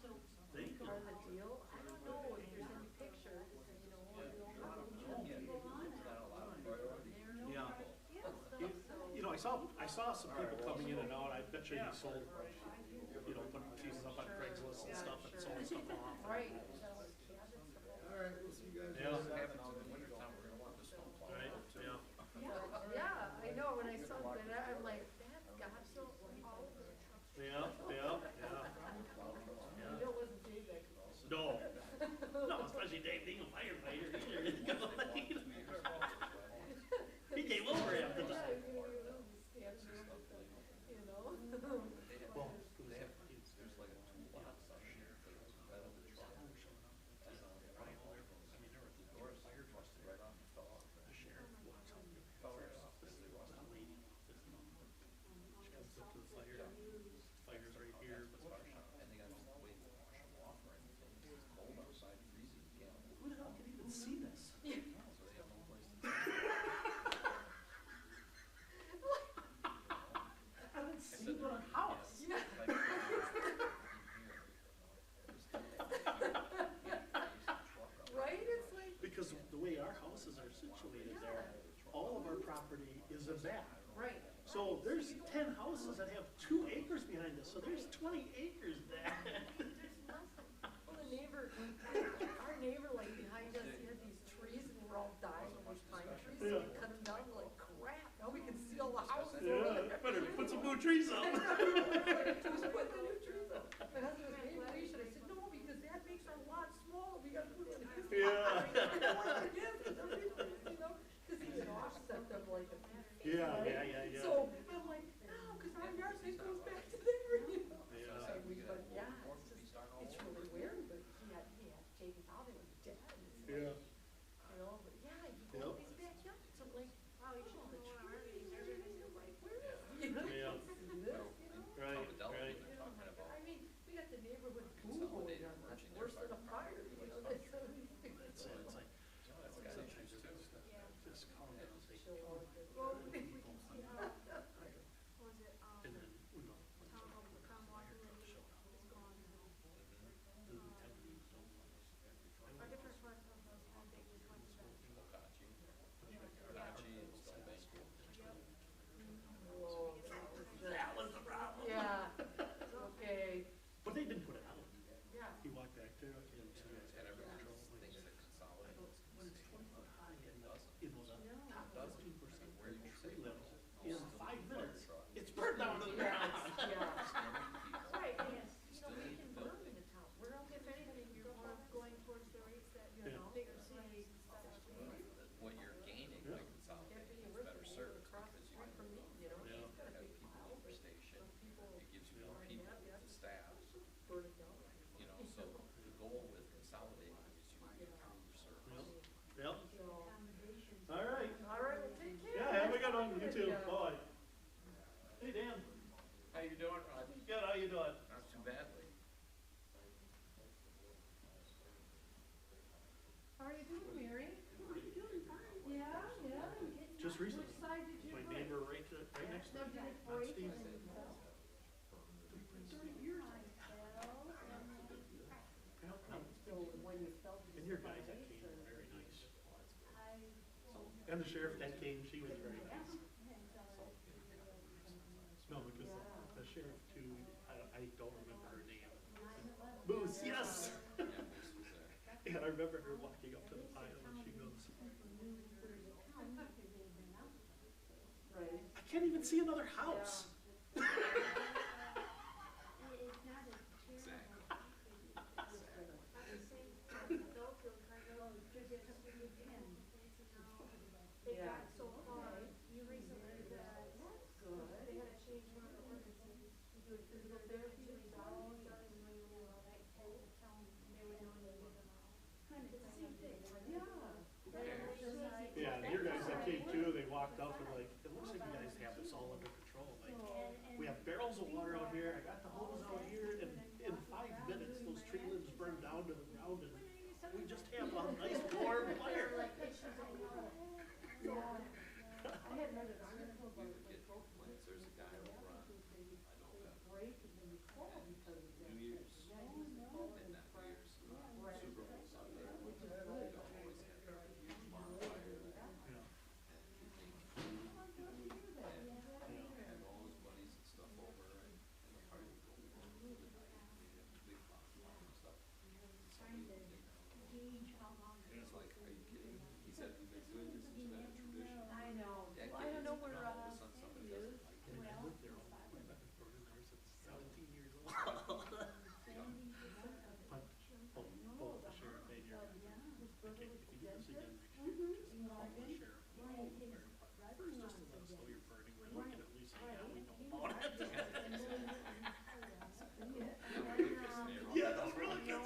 thing. Part of the deal, I don't know if there's any pictures, you know, we don't have people on it. Yeah. Yeah, so. You know, I saw some people coming in and out, I bet you he sold, you know, putting pieces up on Craigslist and stuff and sold stuff off. Right. All right, we'll see you guys. Yeah. What happens in the wintertime, we're gonna want the snow plow. Right, yeah. Yeah, I know, when I saw that, I'm like, that's got so, all of it. Yeah, yeah, yeah. Bill wasn't Dave that close. No, no, especially Dave being a firefighter, he came over after the. Yeah, you know. Well, They have, there's like a toolbox out here for the bed of the truck. I mean, there were the doors, fire busted right off and fell off. The sheriff walks out and Fell right off as they rusted. that lady, she comes up to the fire, fire's right here. And they got to wait to wash them off or anything. It's cold outside, freezing, you can't. Who the hell can even see this? So they have no place to. I don't see but a house. Yeah. Right, it's like. Because the way our houses are situated there, all of our property is in back. Right. So there's 10 houses that have 2 acres behind us, so there's 20 acres there. Well, the neighbor, our neighbor like behind us, he had these trees and we're all dying of these pine trees, so we cut them down like crap. Now we can see all the houses over Yeah, there. better put some new trees up. Just put the new trees up. My husband was, maybe we should. I said, no, because that makes our lot small. We gotta put it in his lot. Yeah. I don't know what it is, it's everything, you know, cause he can offset them like a few feet, Yeah, right? yeah, yeah, yeah. So I'm like, no, cause our yard thing goes back to there, you know? Yeah. So but yeah, it's really weird, but he had Jamie thought he was dead. It's like, Yeah. you know, but yeah, you go Yep. in his backyard, so like, wow, you should have the trees, everything, you're like, where is he? You know, Yeah. you can see this, you know? Right, right. They're talking about I mean, we got the neighborhood pool going on, that's worse than a fire, you know, that's. It's like, that's got issues too. just calm down, take Chill out. Well, we can see how, was it, and then, you know, town hall, the town water lady is gone now. the lieutenant, don't. Our different part of those how big was one of them. Kochi and Stillbank. Whoa, That was the problem. yeah, okay, But they didn't put it out. yeah. He walked back there and And everyone just thinks that consolidate. when it's 20 foot high and you know, the top Doesn't. 15% Where you tree say level, no in still 5 fire minutes, truck. it's burned down to the Yeah, ground. it's- yeah. Still need people. Right, and, you know, we can burn in the town, we're up, If anything, you're more going towards the rates that, you Yeah. know, bigger cities and stuff are paying. What you're gaining by consolidating is better service across the because you street from me, you know, Yeah. she's got a have big people pile, over but station. some people It gives you more people to staff, burn it down. you know, so the goal with consolidating is you improve service. Yep. So, All right. all right, well, take care. Yeah, have a good one. You too. Yeah. Bye. Hey, Dan. How you doing, Rod? Good. How you doing? Not too badly. How are you doing, Mary? Yeah, yeah. I'm getting Just out. recently. Which side did you My break? neighbor right next to Now, me. did it Not break? Steve. And- 30 years. Well, And the sheriff that came, she was very nice. No, because the sheriff too, I don't remember her name. Moose, yes! And I remember her walking up to the pile and she goes, I can't even see another house. They got so far, you recently, that they had to change one of the ordinances to do it physical therapy, they all done in New England, like, tell them they would know they would know. It's the same thing. Yeah, your guys that came too, they walked up and like, it looks like you guys have this all under control. Like, we have barrels of water out here, I got the hose out here, and in 5 minutes, those tree limbs burned down to the ground and we just have a nice warm fire. I had read an article about like Complaints, there's a guy over on, I know that, New Year's, and not New Year's, Super Bowl Sunday, they don't always have a huge bonfire, and they take food, and all his buddies and stuff over, and the party would go on for the night, and they'd have a big bonfire and stuff. Somebody would take out a little, and it's like, are you kidding me? He said we've been doing this, it's been a tradition. I know. Decades, I don't know and where, all of a sudden somebody doesn't like it. I lived there all my life, I've been burning there since 17 years old. But both the sheriff and your, okay, if you do this again next year, just call the sheriff, call the fire department first, just to let us know you're burning, where we can at least say, yeah, we know about it. Yeah, that's really good.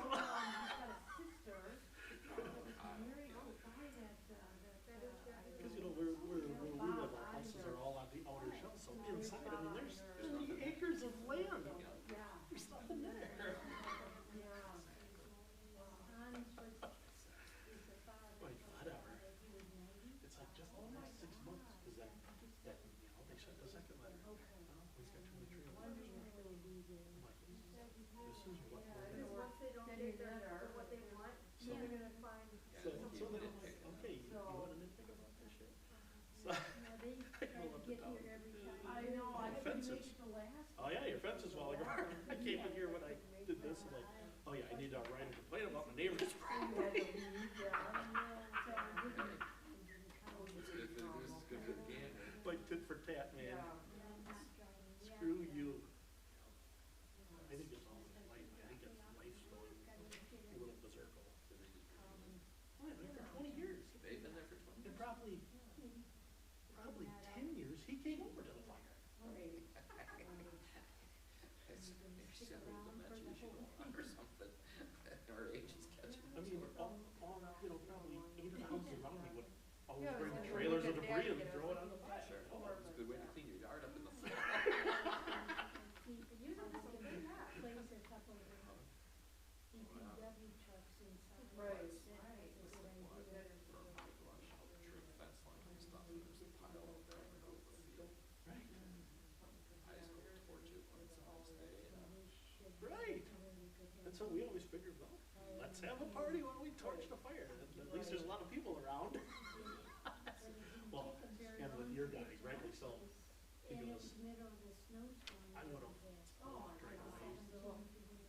Because you know, where we live, our houses are all on the outer shell, so inside, I mean, there's 3 acres of land. There's nothing there. Like, whatever. It's like just the last 6 months, because that, you know, they shut the second letter. Oh, he's got too many trailers. I'm like, this is what we're doing. Once they don't get their, what they want, so they're gonna find. So then I'm like, okay, you want to nitpick about this shit? So, I go up and down. I know, I couldn't make Fences. it the last. Oh yeah, your fence is falling apart. I came in here when I did this, and like, oh yeah, I need to write a complaint about my neighbor's property. Like tit for tat, man. Screw you. I think it's all life. I think it's life's going a little berserk. Oh, I've been there for 20 years. They've been there for 20 years? And probably 10 years, he came over to the fire. It's, maybe she's got a little dementia issue going on or something, her age is catching I up to mean, her. all, you know, probably 8 of the houses around me would always bring trailers of debris and throw it on the fire. Sure, oh, it's a good way to clean your yard up in the fall. Right. And so we always figured, well, let's have a party while we torch the fire. At least there's a lot of people around. Well, and with your guy, rightly so. He goes, I would have walked right away,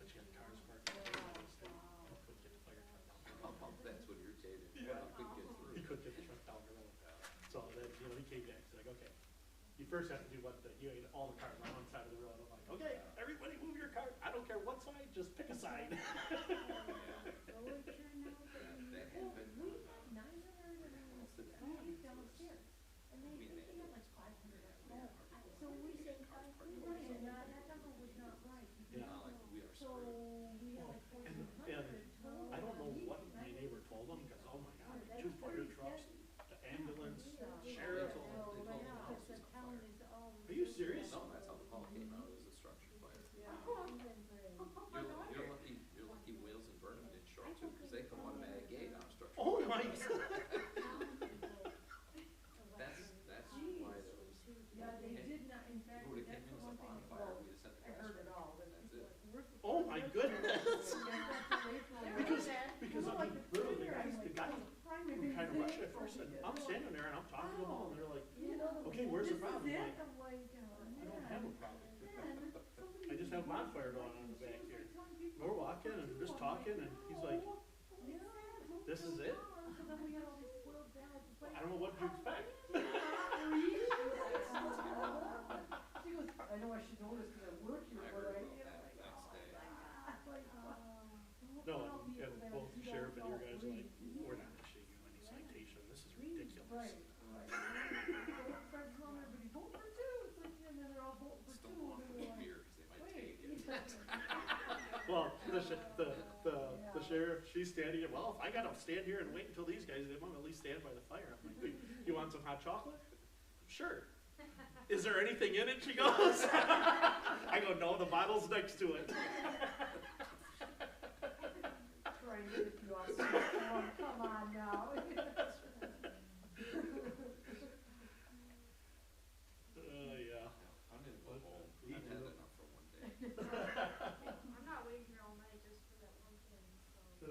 but you had cars parked in the state. You couldn't get the fire truck down the road. Oh, that's what irritated me, Yeah. I couldn't get through. He couldn't get the truck down the road. So then, you know, he came back, he's like, okay, you first have to do one thing, you had all the cars on one side of the road. I'm like, okay, everybody move your car, I don't care what side, just pick a side. That happened. So we say 500, and that number was not right. Yeah. We are So screwed. we had like And 1,400. I don't know what my neighbor told them, because oh my god, 2 fire trucks, the ambulance, sheriff. Are you serious? No, that's how the call came out, it was a structure fire. You're lucky Wales and Burnham didn't show up too, because they come automatic gate on a structure. Oh my god. That's why there was. Yeah, they did not, in fact, If it would've that's came in the as a one thing, bonfire, well, we'd have sent the I gas heard it truck. all, but That's it's it. like worth it. Oh my goodness. Because Because the guy who kind trying to rush it first, and I'm standing there and I'm talking to them all, and they're like, okay, where's the problem? I'm like, I don't have a problem. I just have a bonfire going on in the back here. And we're walking and just talking, and he's like, this is it? I don't know what to expect. She goes, I know I should know this because I work here, but I, No, and both the sheriff and your guys are like, we're not issuing you any citation, this is ridiculous. right. Start telling everybody, vote for two, it's like, and then they're all voting for two. And they're like, wait. Well, the sheriff, she's standing there, well, if I gotta stand here and wait until these guys, they want to at least stand by the fire. I'm like, you want some hot chocolate? Sure. Is there anything in it? She goes. I go, no, the bottle's next to it. Try and get you off. Oh, come on now. Yeah. I'm gonna go home. I've had enough for one day. I'm not waiting here all night just for that one thing, so.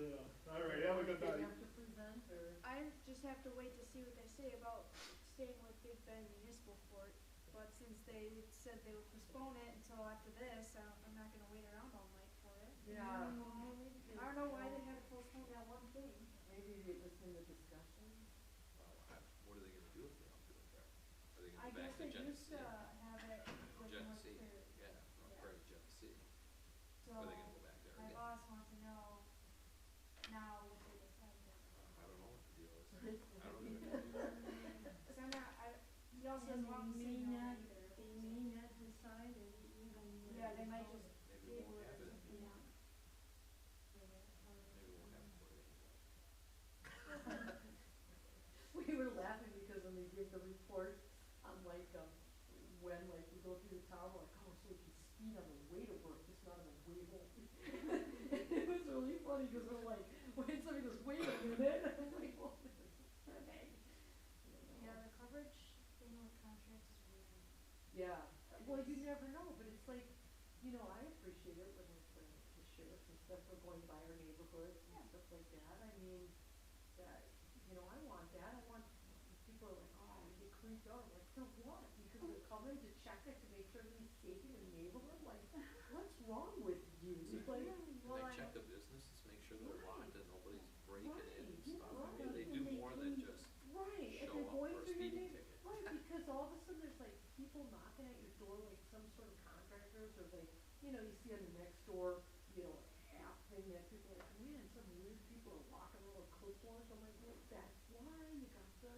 All right, have a good Do night. you have to present, or? I just have to wait to see what they say about staying with Big Bend Municipal Court, but since they said they would postpone it until after this, I'm not gonna wait around all night for it. Yeah. I don't know why they had to postpone that one thing. Maybe they listen to discussion. What are they gonna do if they don't do it there? Are they I gonna go back guess to they Gen used C? to have it with North Gen C, Clear. yeah, North Prairie Gen C. So Are they gonna go back there my again? boss wants to know now what they decided. I don't know what the deal is. I don't even know. Cause I'm not, he also doesn't want to say no either. They may not decide, and even. Yeah, they might just Maybe it table won't it or happen something. anymore. Maybe it won't happen for it anymore. We were laughing because when they gave the report on like, when like we go through the town, we're like, oh, so we can speed on the way to work, just not on the way home. It was really funny because we're like, when somebody goes, wait a minute, I'm like, well, okay. Yeah, the coverage thing with contracts is weird. Yeah, well, you never know, but it's like, you know, I appreciate it when it's the sheriffs and stuff are going by our neighborhoods and stuff like that. I mean, that, you know, I want that. I want, people are like, oh, I get creeped out. I'm like, for what? Because they're coming to check it to make sure everything's safe in the neighborhood? Like, what's wrong with you? It's like, And they check the businesses, make sure they're locked and nobody's breaking in and stuff. I mean, they do more than just right, and show they're up going for a through your speeding neighborhood. ticket. Right, because all of a sudden there's like people knocking at your door, like some sort of contractors, or they, you know, you see on the next door, you know, app thing that people are like, man, some weird people are locking little clipboards. I'm like, well, that's why you got the,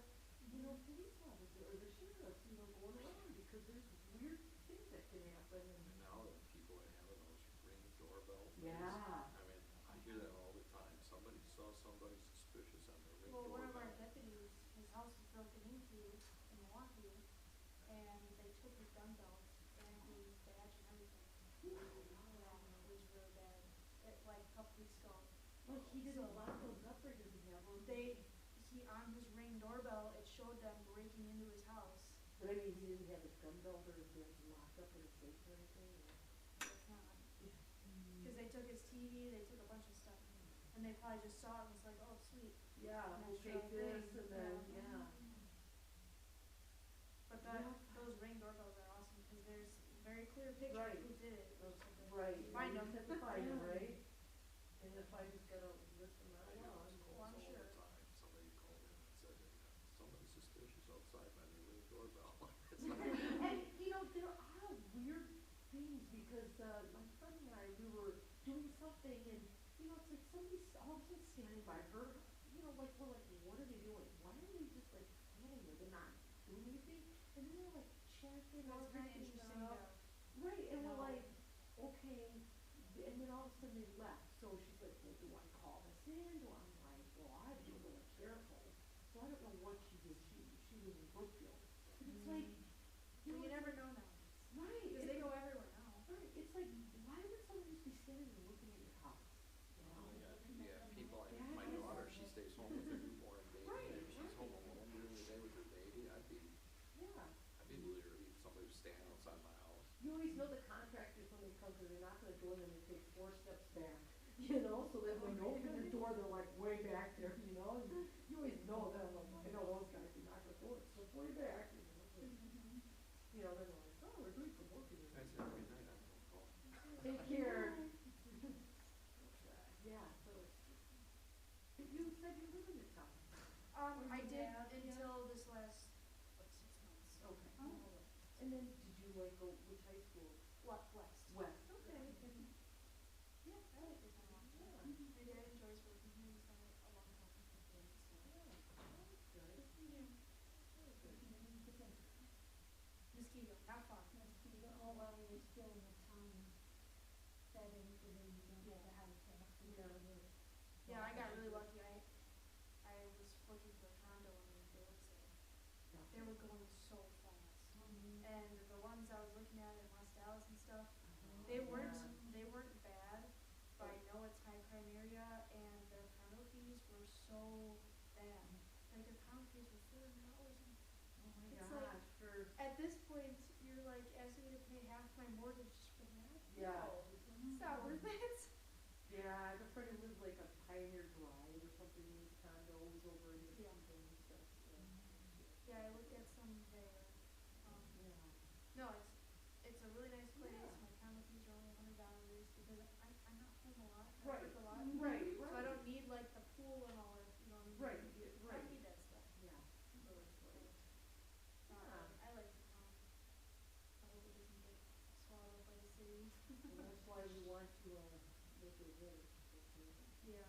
you know, police officer or the sheriffs, you know, going around, because there's weird things that can happen. And Now that people are having those ring doorbell things. yeah, I mean, I hear that all the time. Somebody saw somebody suspicious on their ring Well, one of our doorbell. deputies, his house was broken into in Milwaukee, and they took his gun belt and his badge and everything. Yeah, it was really bad. Like a couple weeks ago. like he didn't lock those up, or does he have them? He, on his Ring doorbell, it showed them breaking into his house. But I mean, he didn't have his gun belt or his badge locked up in a safe or anything, or? It's not. Cause they took his TV, they took a bunch of stuff, and they probably just saw it and was like, oh, sweet. Yeah, An we'll extra take this, thing, and then, yeah. yeah. But those Ring doorbells are awesome, cause there's very clear picture of Right. who did it. Right, Find you them. just have to find them, right? And if I just gotta list them out I hear loud. those Well, calls I'm all the sure. time. Somebody called in and said they got somebody suspicious outside by their ring doorbell. It's like, And, you know, there are weird things, because, my friend and I, we were doing something, and, you know, it's like somebody's all of a sudden standing by her, you know, like, we're like, what are they doing? Why are they just like standing there? They're not doing anything, and then they're like checking That's kinda everything interesting out. though. Right, and we're No. like, okay, and then all of a sudden they left, so she's like, well, do I call this in? Do I'm like, well, I'd be really careful, so I don't know what she did, she was in Brookfield, but it's like, you Well, know, you it's never like- know now. right, Cause it's they like- go everywhere now. right, it's like, why would somebody just be standing there looking at your house? You know? you got people, my daughter, she stays home with her newborn baby, Right, and if she's right. home alone during the day with her baby, I'd be Yeah, leery if somebody was standing outside my house. you always know the contractors when they come, cause they knock on the door and then they take 4 steps back, you know, so that when you open the door, they're like way back there, you know, and you always know that, I'm You know, they're like, oh, we're doing some work in here. That's every night on phone call. Take care. Yeah, so it's, you said you live in the town. I did Yeah. until this last, like, 6 months. Okay. And then did you like go, which high school? West. West, okay. Yeah, I like the town. Yeah. My dad enjoys working here, he's done it a long time. Yeah, that's good. Mosquito, not far. Mosquito, oh, well, you're still in the town setting, so then you don't have the high tax. Yeah, I got really lucky. I was looking for a condo and they were sale. They were going so fast. And the ones I was looking at in West Dallas and stuff, they weren't bad, but I know it's high crime area and their condo fees were so bad. Like their condo fees were $400. Oh my It's gosh, like, for, at this point, you're like asking me to pay half my mortgage just for that? yeah. No, it's not worth it. Yeah, I have a friend who lived like on Pioneer Drive or something, in his condo was over in his Yeah. and stuff, Yeah, I looked at some there. Yeah. No, it's a really nice place. Yeah. My condo fees are only $100 because I'm not home a lot. I Right. work a lot. Right, So I right. don't need like the pool and all that, you know what I mean? Right, yeah, I right. don't need that stuff. Yeah. So it's like, I like the town. I hope it doesn't get swallowed up by the city. and that's why we want to, make it really. Yeah.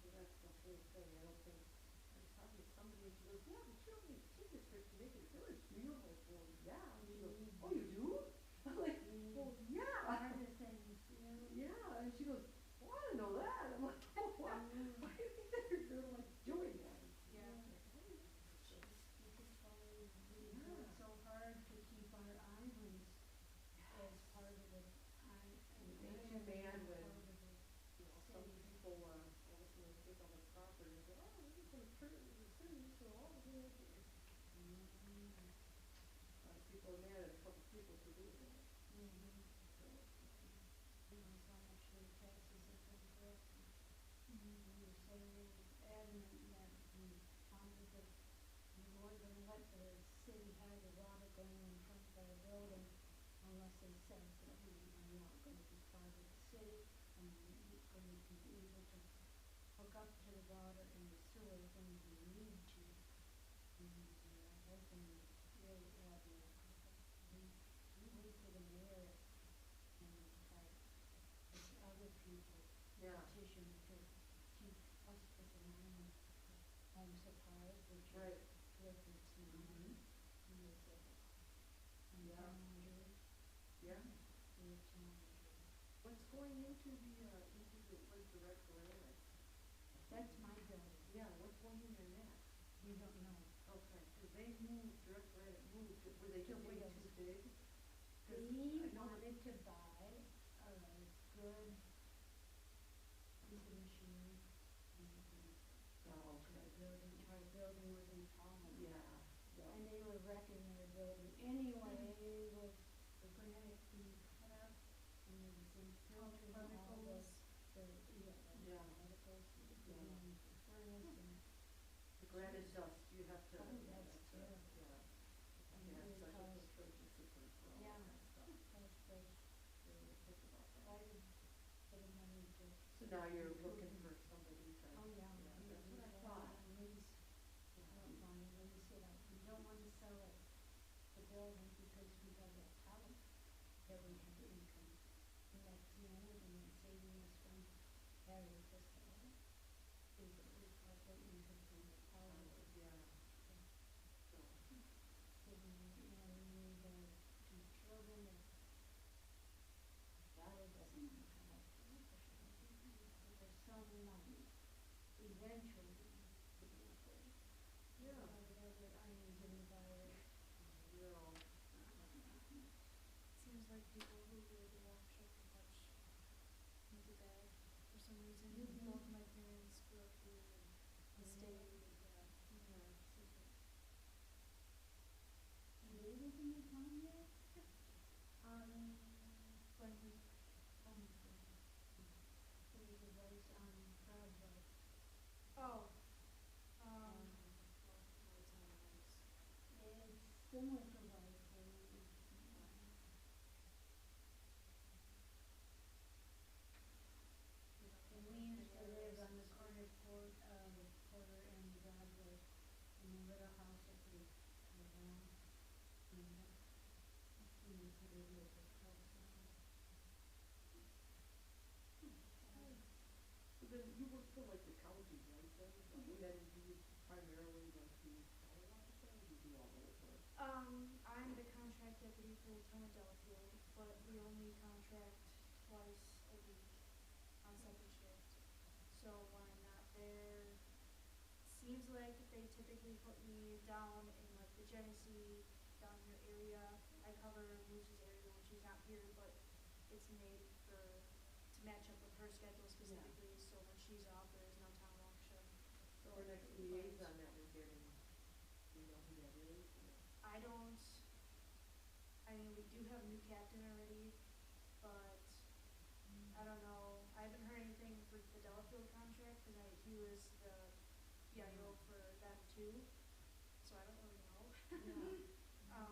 So that's the whole thing, I don't think, I was talking to somebody and she goes, yeah, but you don't need school district to make it village, do you? I'm like, well, yeah, and she goes, oh, you do? I'm like, well, yeah. Are the things, Yeah, and she goes, well, I didn't know that, I'm like, oh, why do you think that they're like doing that? Yeah. we work so hard to keep our islands as part of the, It makes you mad when, you know, some people, all of a sudden take all the property and go, oh, we're just gonna turn it into the city, so all of it. A lot of people are mad at a couple people for doing that. So, how much their taxes have been correct. We were so adamant that the county that we weren't gonna let the city have the water going in front of our building unless they said that we were not gonna be part of the city and we were going to be able to hook up to the water and the sewer when we need to. And our husband was really adamant. We went to the mayor and had other people Yeah. petition to keep us with the minimum home supplies, which Right. is records money. And they said, I'm Yeah. challenging, yeah. we're challenging. What's going into the, like, direct grant? That's my building. Yeah, what's going in there now? We don't know. Okay, cause they moved, direct grant moved, were they just way too big? 'Cause We I know that- wanted to buy a good piece of machinery and we can Oh, okay. our building was in falling. Yeah, yeah. And they were wrecking their building anyway, with the granite being cut up and it was infiltrating all the, Particles. Yeah. particles Yeah. in the furnace and. The granite dust, you have to. Oh, that's terrible. Yeah. And You it have special caused- filtration systems for all Yeah. that kind of stuff. Caused They were thick about that. quite a bit of money to. So now you're looking for somebody to. Oh, yeah. That's what I thought. We said, we don't want to sell it, the building, because we got a talent that we have income. And that's the only thing that's saving us from having to sell it, is that we got the income from the talent. Yeah. So, So we, we have two children that water doesn't come up to us. But there's some money eventually to be paid. yeah, Whatever irons in the fire. no, Seems like people who live in Waukesha pretty much into that for some reason. Both my parents grew up here and stayed. And they live in the town yet? Glenwood. There was a place on Broadway. Oh, It's similar to White Plains. contract deputy for the town of Delafield, but we only contract twice a week on second shift. So when I'm not there, seems like they typically put me down in like the Genesee, down here area. I cover Moose's area when she's not here, but it's made to match up with her schedule specifically, so when she's off, there is no town Waukesha. So our next liaison that we're getting, we know who that is? I don't, I mean, we do have a new captain already, but I don't know, I haven't heard anything for the Delafield contract, cause he was the PIO for them too, so I don't really know. Yeah.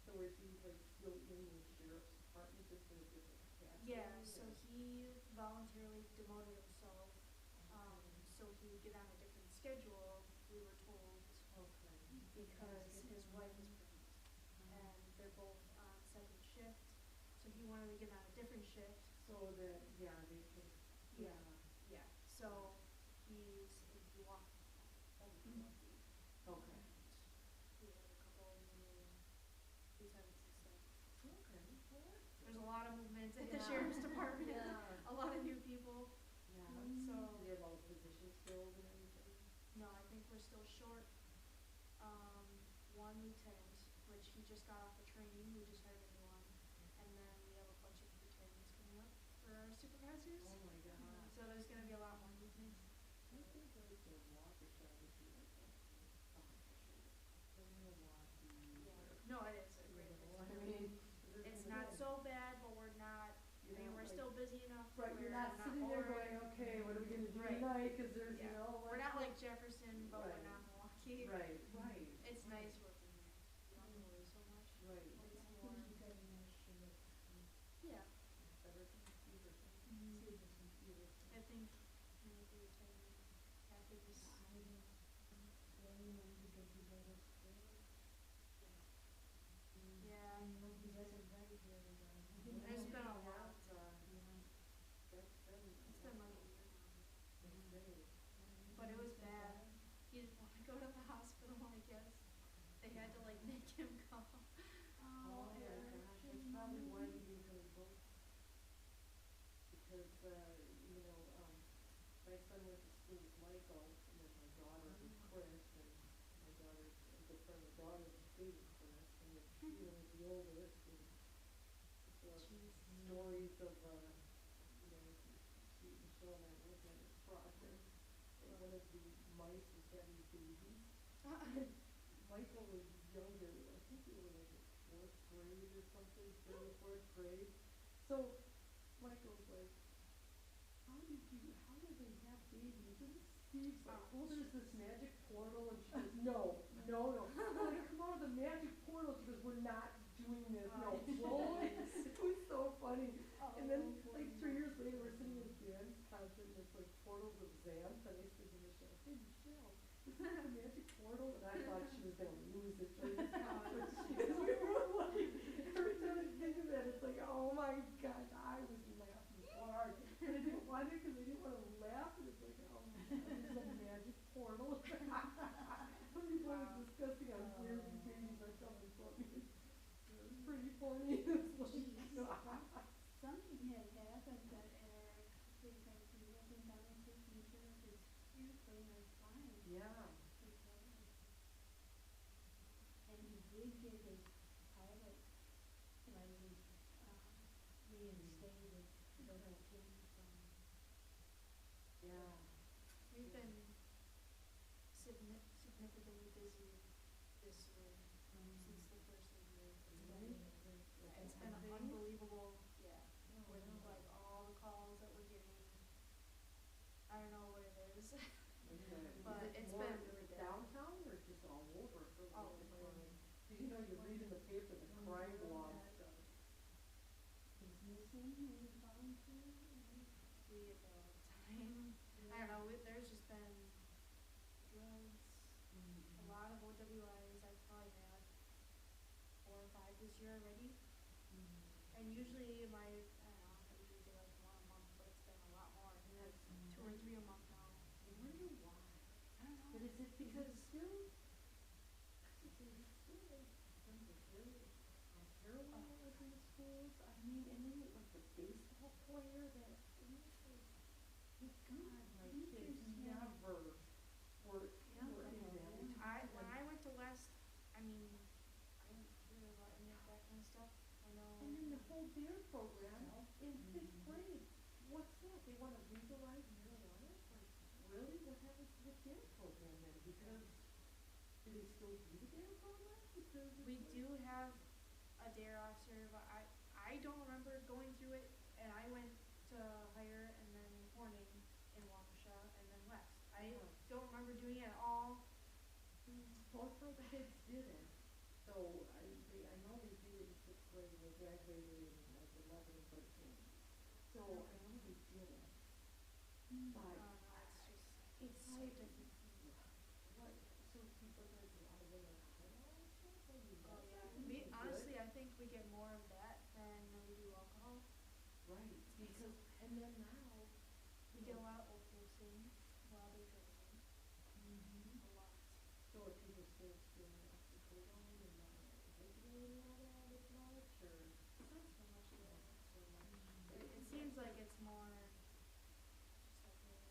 So is he like still in the sheriff's department, just in a different capacity? Yeah, so he voluntarily demoted himself, so he would get on a different schedule, we were told, Okay. because his wife is pregnant. And they're both on second shift, so he wanted to get on a different shift. So that, yeah, they could. Yeah, yeah, so he's in Milwaukee. Milwaukee. Okay. We have a couple of new lieutenants and stuff. Okay, well, that's There's a lot of movement in the Yeah. sheriff's department, Yeah. a lot of new people. Yeah. So, Do they have all the positions filled and everything? no, I think we're still short, one lieutenant, which he just got off the training, we just hired a new one. And then we have a bunch of retirements coming up for our supervisors. Oh my God. So there's gonna be a lot more movement. I think like the Waukesha would be like a, the Milwaukee. Yeah, no, it is a great place. I mean. It's not so bad, but we're not, I mean, we're still busy enough Right, where you're I'm not sitting there bored. going, okay, what are we gonna do Right. tonight, cause there's, you Yeah. know. We're not like Jefferson, but we're Right. not Milwaukee. Right, right. It's nice working there. You don't have to worry so much. Right. It's I more, think you got a nice shirt. yeah. Better than computer. Mhm. See the computer. I think maybe the retirement package is, yeah. There's been a lot. It's been like a year now. But it was bad. He didn't wanna go to the hospital, I guess. They had to like make him go. Oh my gosh, that's probably why he didn't go to both. Because, you know, my son went to school with Michael, and then my daughter with Chris, and my daughter's, a good friend of my daughter's dated Chris, and then she was the oldest, and stories of, you know, Michelle and I were looking at this project, and one of the mice was having babies. Michael was younger, I think they were like in fourth grade or something, third or fourth grade. So Michael's like, how did they have babies? And Steve's like, well, there's this magic portal, and she goes, no. We're gonna come out of the magic portal. She goes, we're not doing this, no. It was so funny. And then, like, 3 years later, we're sitting at a dance concert, and it's like Portals of Xanth, and I said to Michelle, hey, Michelle, is this the magic portal? And I thought she was gonna lose it during this concert. Because we were like, every time I think of that, it's like, oh my gosh, I was laughing so hard. And I didn't want to, because I didn't want to laugh, and it's like, oh my god, there's a magic portal. Some people are discussing how where these babies are coming from. It was pretty funny. It's like, something had happened that Eric, because he wasn't down taking care of his airplane or flying. yeah. And he did get his pilot license, reinstated, but I think, Yeah. we've been significantly busy this year, since the first of the year. It's been unbelievable, yeah, with like all the calls that we're getting. I don't know what it is, but it's more been downtown or just all over? all over. Cause you know, you read in the paper the crime log stuff. Is missing in the volunteer? See it all the time. I don't know, there's just been drugs, a lot of OWIs. I've probably had 4 or 5 this year already. And usually I don't know, I usually do like 1 a month, but it's been a lot more. I've had 2 or 3 a month now. I wonder why. I don't know. But is it Because still, something very swear that, God, my kids never were Yeah, in them. when I went to West, I mean, I didn't hear about any of that kind of stuff. I know. And then the whole DARE program in fifth grade, what's that? They wanna legalize marijuana? It's like, really? What happens to the DARE program then? Because, do they still do the DARE program? Because it's We like- do have a DARE officer, but I don't remember going through it, and I went to Higher and then Horning in Waukesha and then West. I Yeah. don't remember doing it at all. Both my kids did it, so I know they did it in sixth grade, they graduated in like 11 and 13. So I know they did it. But it's so like, different. what, so people are gonna go out of their car all the time? Well, you Oh know, yeah, something we good. honestly, I think we get more of that than we do alcohol. Right, because, and then now. We get a lot of overdosing while they're drinking. A lot. So are people still doing oxycodone and Vicodin and all that as much, or? Not so much, yeah, not so much. It seems like it's more just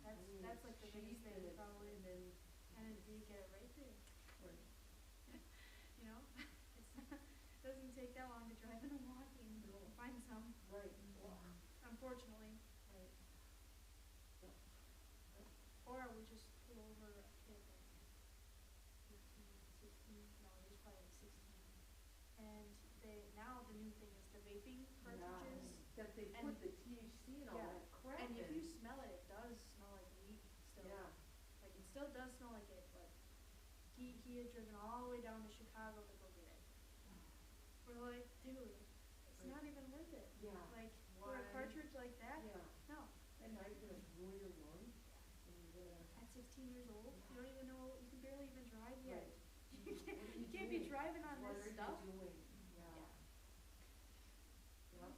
like Yeah. that's like the biggest Cheap thing and probably. and then. And then we get it right there. Right. You know? It doesn't take that long to drive in a walking and find some. Right. Unfortunately. Right. Or we just pull over a kid like 15, 16, no, he's probably like 16. And now the new thing is the vaping cartridges. That they And- put the THC and all Yeah, that crap and if in. you smell it, it does smell like weed still. Yeah. Like it still does smell like it, but he had driven all the way down to Chicago to go get it. We're like, dude, it's not even worth it. Yeah. Like for a Why? cartridge like that, Yeah. no. And now you're gonna ruin your lung, and you're gonna. At 16 years old, you don't even know, you can barely even drive yet. Right. You What are you can't be doing? driving on What this are stuff. you doing? Yeah. Yep.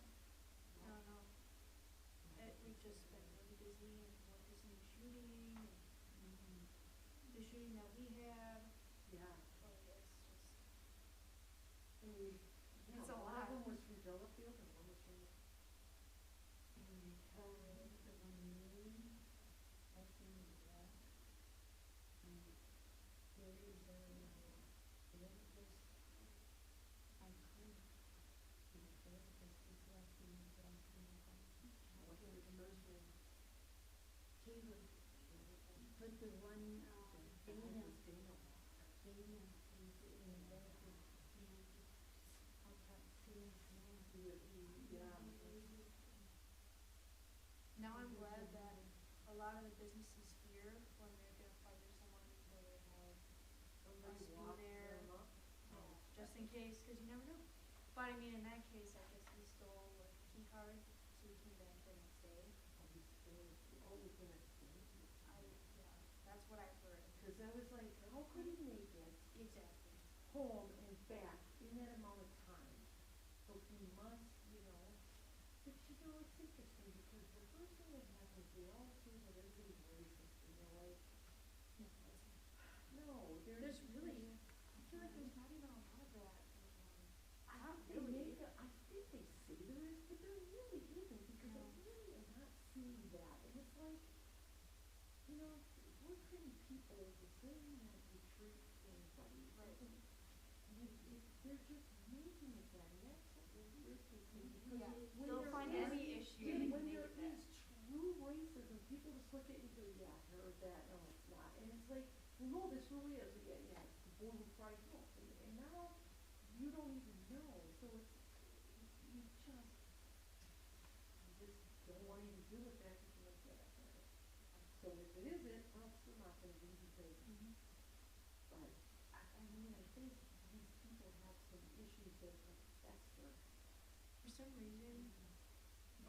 I don't know. We've just been really busy and with this new shooting and the shooting that we had. Yeah. So it's just, And we, yeah, It's a one lot. of them was from Delafield and one was from. But the one, Dana, is in that, I'll talk to him tomorrow. now I'm glad that a lot of the businesses here, when they're gonna fire someone, they have us be there. Yeah, just in case, cause you never know. But I mean, in that case, I guess he stole a key card, so he came back the next day. Yeah, that's what I've heard. Cause I was like, how could he make it Exactly. home and back in that amount of time? So he must, you know, but you know, it's interesting because the first thing that happens, they all assume that everybody's racist and they're like, no, There's really, I feel like there's not even a lot of that. I Not think they really. make I think they say there is, but there really isn't because I really am not seeing that. And it's like, you know, we're pretty people, the same that we treat anybody. Doesn't, they're just making it that, and that's what really irritates me because Yeah, when they'll there find is- any issue yeah, and when make there it that. is true racism, people just look at you and go, yeah, I heard that, no, it's not. And it's like, well, no, this really is, yeah, it's the boy who cried wolf. And now you don't even know, so you just don't want to even deal with that because you're like, yeah, that's not it. So if it isn't, well, it's still not gonna be because, but, I mean, I think these people have some issues that have festered. For some reason,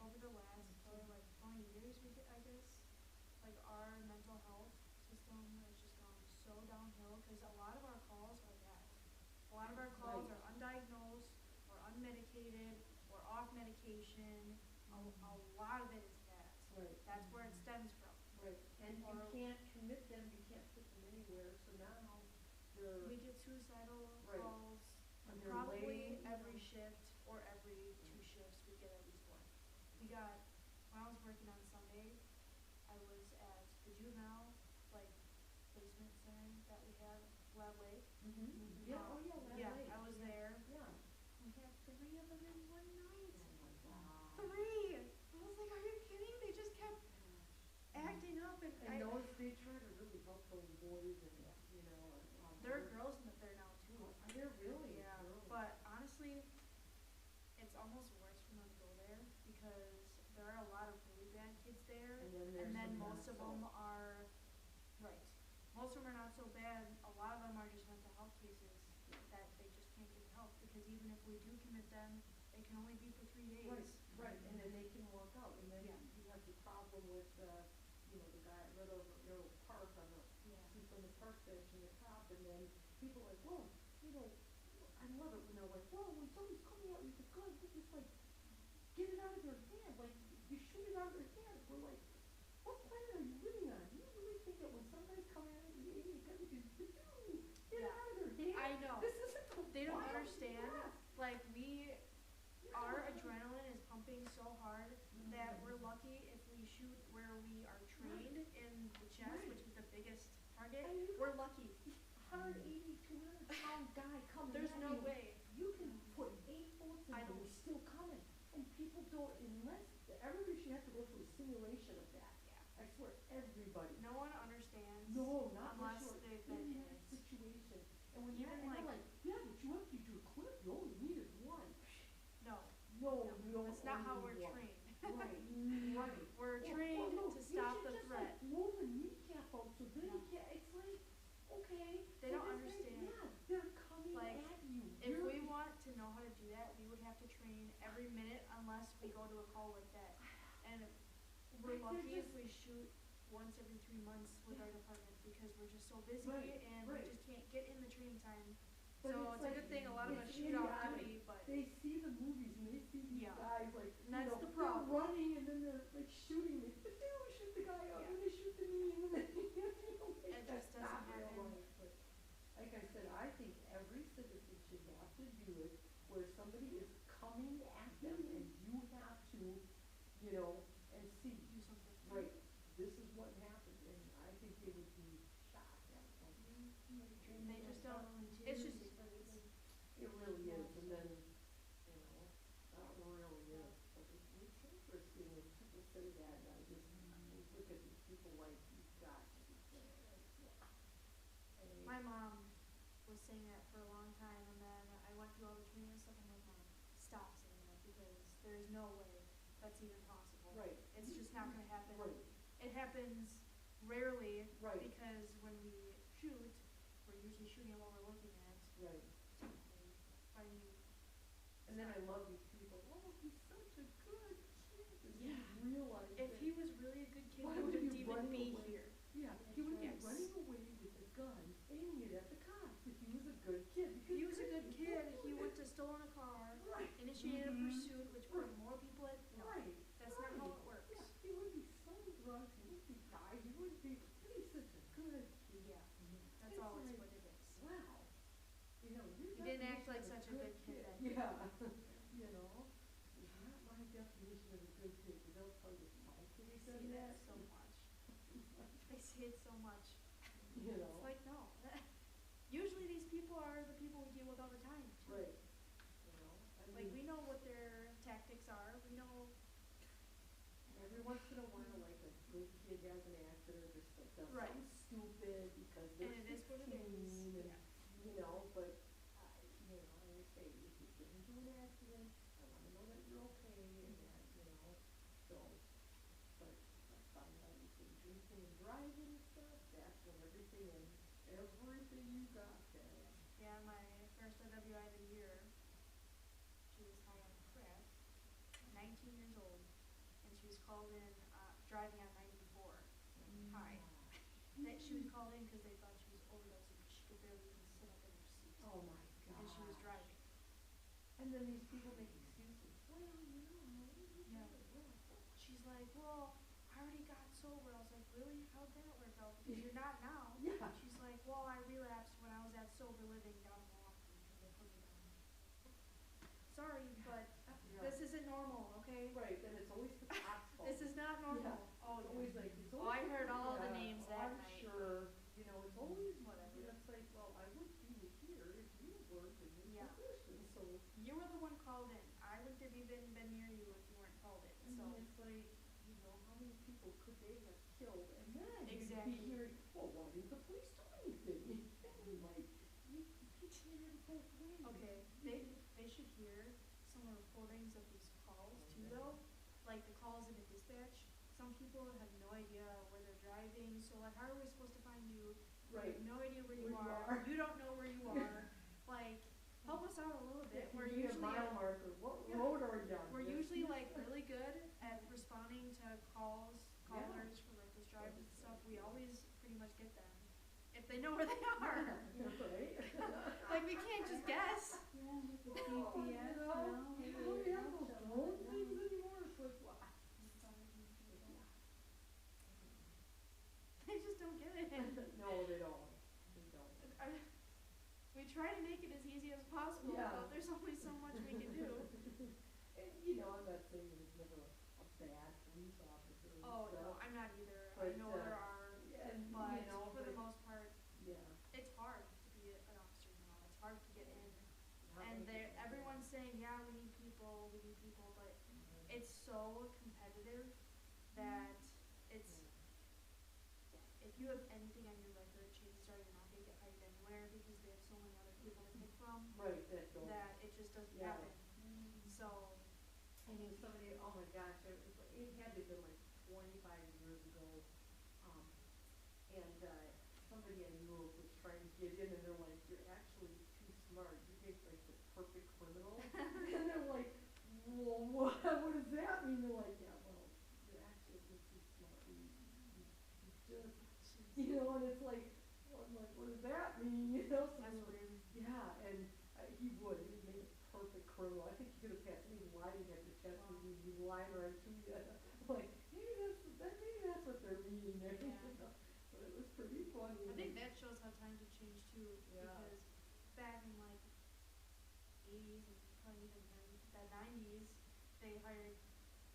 over the last probably like 20 years, I guess, like our mental health system has just gone so downhill because a lot of our calls are that. A lot of our calls are undiagnosed or unmedicated or off medication. A lot of it is that. Right. That's where it stems from. Right, and you can't commit them, you can't put them anywhere, so now they're. We get suicidal Right. calls And they're probably late, every shift or every 2 shifts we get at least one. we got, when I was working on Sunday, I was at the juvenile, like, placement center that we have, Lab Lake. Yeah, oh yeah, Lab Yeah, Lake. I was there. Yeah. We had 3 of them in one night. Oh my God. 3! I was like, are you kidding? They just kept acting up and And those, they try to really help those boys and, you know. there are girls in there now too. Are there really? Yeah, Girls? but honestly, it's almost worse for them to go there because there are a lot of really bad kids there. And then there's some most not of so. them are, right, most of them are not so bad. A lot of them are just mental health cases that they just can't get help because even if we do commit them, they can only be for 3 days. Right, and then they can walk out, and then Yeah. you have the problem with the, you know, the guy at Red Oak Park on the, Yeah. seats on the park bench and the cop, and then people are like, well, you know, I love it when they're like, well, when somebody's coming at you with a gun, you just like, get it out of their hand, like, you shoot it out of their hand. We're like, what planet are you living on? Do you really think that when somebody's coming at you, aiming a gun, you can, get it Yeah. out of their hand? I know. This isn't the They don't Wild understand, West. like, our adrenaline is pumping so hard that we're lucky if we shoot where we are trained in the chest, which is the biggest target. And you We're lucky. 180, 200-pound guy coming There's at no you. way. You can put 8 bullets in I him, know. he's still coming. And people don't, unless, everybody should have to go through a simulation of that. Yeah. I swear, everybody. No one understands No, not unless unless they've you're been in in that it. situation. And when Even you're like- like, yeah, but you emptied your clip, you only needed one. No, No, you don't that's not how only we're need one. trained. Right. We're Or- trained or no, to stop the You should threat. just like blow the kneecap out so then you can't, it's like, okay. They so don't this understand. Thing, yeah, they're coming Like, at you. If You're- we want to know how to do that, we would have to train every minute unless we go to a call like that. And we're Like, they're lucky if just- we shoot once every 3 months with our department because we're just so busy Right, and right. we just can't get in the training time. But So it's a like- good thing a lot of us it's shoot off idiotic. duty, but They see the movies and they see these Yeah. guys like, And that's you know, the problem. they're running and then they're like shooting, like, but they don't shoot the guy out, Yeah. and they shoot the knee, and then they, you know, like, It that's just doesn't not real happen. life. But like I said, I think every citizen should have to do it where somebody is coming at them and you have to, you know, and see, do something. right, this is what happened, and I think they would be shocked at something. They just don't, it's just ignorance. It really is, and then, you know, it really is, but it's interesting when people say that, and I just look at these people like, you've got to be kidding me. And My mom was saying that for a long time and then I went through all the training and stuff and I'm like, Mom, stop saying that because there's no way that's even possible. Right. It's just not gonna happen. Right. It happens rarely Right. because when we shoot, we're usually shooting at what we're looking at. Right, I mean, and then I love these people, oh, he's such a good kid, and you Yeah. realize if that, he was really a good kid, why he would wouldn't he even run be away? here. Yeah, he would be Yes. running away with a gun, aiming it at the cops, if he was a good kid, If because he was a good kid, he would. went to stolen a car, Right. initiated a Mhm. pursuit, which put more people at, no, Right, that's not how it works. Yeah, he would be selling drugs, he would be dying, he would be, he's such a good kid. Yeah, that's It's always like, what it is. wow, you know, your He didn't act definition like of such a good kid then. Yeah, you know, it's not my definition of a good kid, but they'll tell you, my kid I said see that. that so much. I see it so much. You know, It's like, no. Usually these people are the people we deal with all the time. too. right, you know, I Like, we mean, know what their tactics are, we know, every once in a while, like a good kid has an accident or does Right. something stupid because and they're it is what it 16 is. and, Yeah. you know, but I, you know, I say, if you get into an accident, I wanna know that you're okay and that, you know, so, but I find out if you're drinking and driving and stuff, that's when everything you got there. Yeah, my first OWI of the year, she was high on crack, 19 years old, and she was called in, driving on 94, high. That she was called in because they thought she was overdosing, because she could barely even sit up in her seat. Oh my God. And she was driving. And then these people make excuses. Well, you know, Yeah. She's like, well, I already got sober. I was like, really? How'd that work out? Because you're not now. Yeah. She's like, well, I relapsed when I was at sober living down in Milwaukee because they put me down. Sorry, but Yeah. this isn't normal, okay? Right, then it's always so. You were the one called in. I wouldn't have even been near you if you weren't called in, And so. then it's like, you know, how many people could they have killed? And then you'd Exactly. be hearing, well, why didn't the police do anything? And like, you can hear it both ways. Okay, they should hear some recordings of these calls too, though. Like the calls in the dispatch. Some people have no idea where they're driving, so like, how are we supposed to find you? We Right. have no idea where you Where you are. are. You don't know where you are. Like, help us out a little bit. We're Give me a usually mile marker, what road are you on? we're usually like really good at responding to callers for reckless drivers and stuff. We always pretty much get them if they know where they are. Right? Like we can't just guess. Yeah, with the GPS now. We don't have those drone things anymore, it's like, wow. They just don't get it. No, they don't, they don't. We try to make it as easy as possible, Yeah. but there's only so much we can do. And, you know, I'm not saying there's never a bad police officer and Oh, no, stuff. I'm not either. I But, know there are, and, but you know, for the but- most part, Yeah. it's hard to be an officer now. It's hard to get in. Not And many people. everyone's saying, yeah, we need people, but it's so competitive that it's, if you have anything on your record, chances are you're not gonna get hired anywhere because they have so many other people to pick from. Right, that don't. That it just doesn't Yeah. happen. So, I knew somebody, oh my gosh, it had to have been like 25 years ago. And somebody I knew was trying to get in and they're like, you're actually too smart. You make like the perfect criminal. And they're like, well, what does that mean? They're like, yeah, well, you're actually just too smart. You just, you know, and it's like, well, I'm like, what does that mean? You know, so that's we're like, weird. yeah, and he would make a perfect criminal. I think he could have passed any lie detector test and he'd be lying right to you. Like, maybe that's what they're meaning there. Yeah. You know? But it was pretty funny. I think that shows how times have changed too, Yeah. because back in like 80s and probably even the 90s, they hired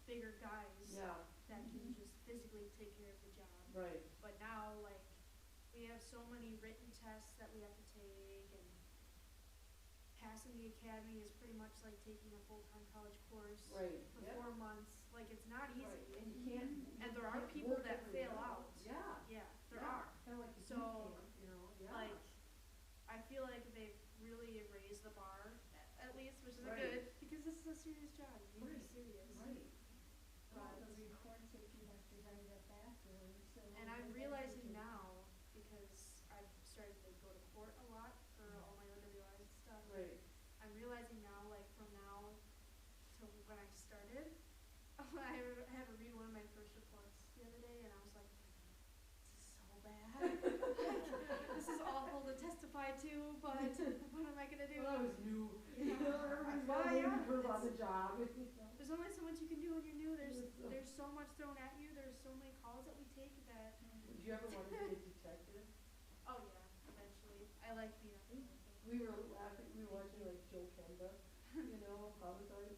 bigger guys Yeah. that can just physically take care of the job. Right. But now, like, we have so many written tests that we have to take, and passing the academy is pretty much like taking a full-time college course Right. for Yep. 4 months. Like, it's not easy. Right. And you can't. And there are you can't people work that every fail hour. out. Yeah. Yeah, there Yeah. are. Kind of like a So, boot camp, you know? Yeah. Like, I feel like they've really raised the bar, at least, which is Right. good, because this is a serious job. You need to be Right. serious. Right. But, The reports that you have to write up afterwards, so. and I'm realizing now, because I've started to go to court a lot for all my OWIs and stuff. Right. I'm realizing now, like, from now to when I started, I had to read one of my first reports the other day, and I was like, this is so bad. This is awful to testify to, but what am I gonna do? Well, I was new. Yeah. You know, everybody's Well, got a yeah, learning curve on the it's- job. You know? There's only so much you can do when you're new. There's Yes. so much thrown at you. There's so many calls that we take that. Would you ever want to be a detective? Oh yeah, eventually. I like being a We were laughing, we were watching like Joe Kenda, you know, homicide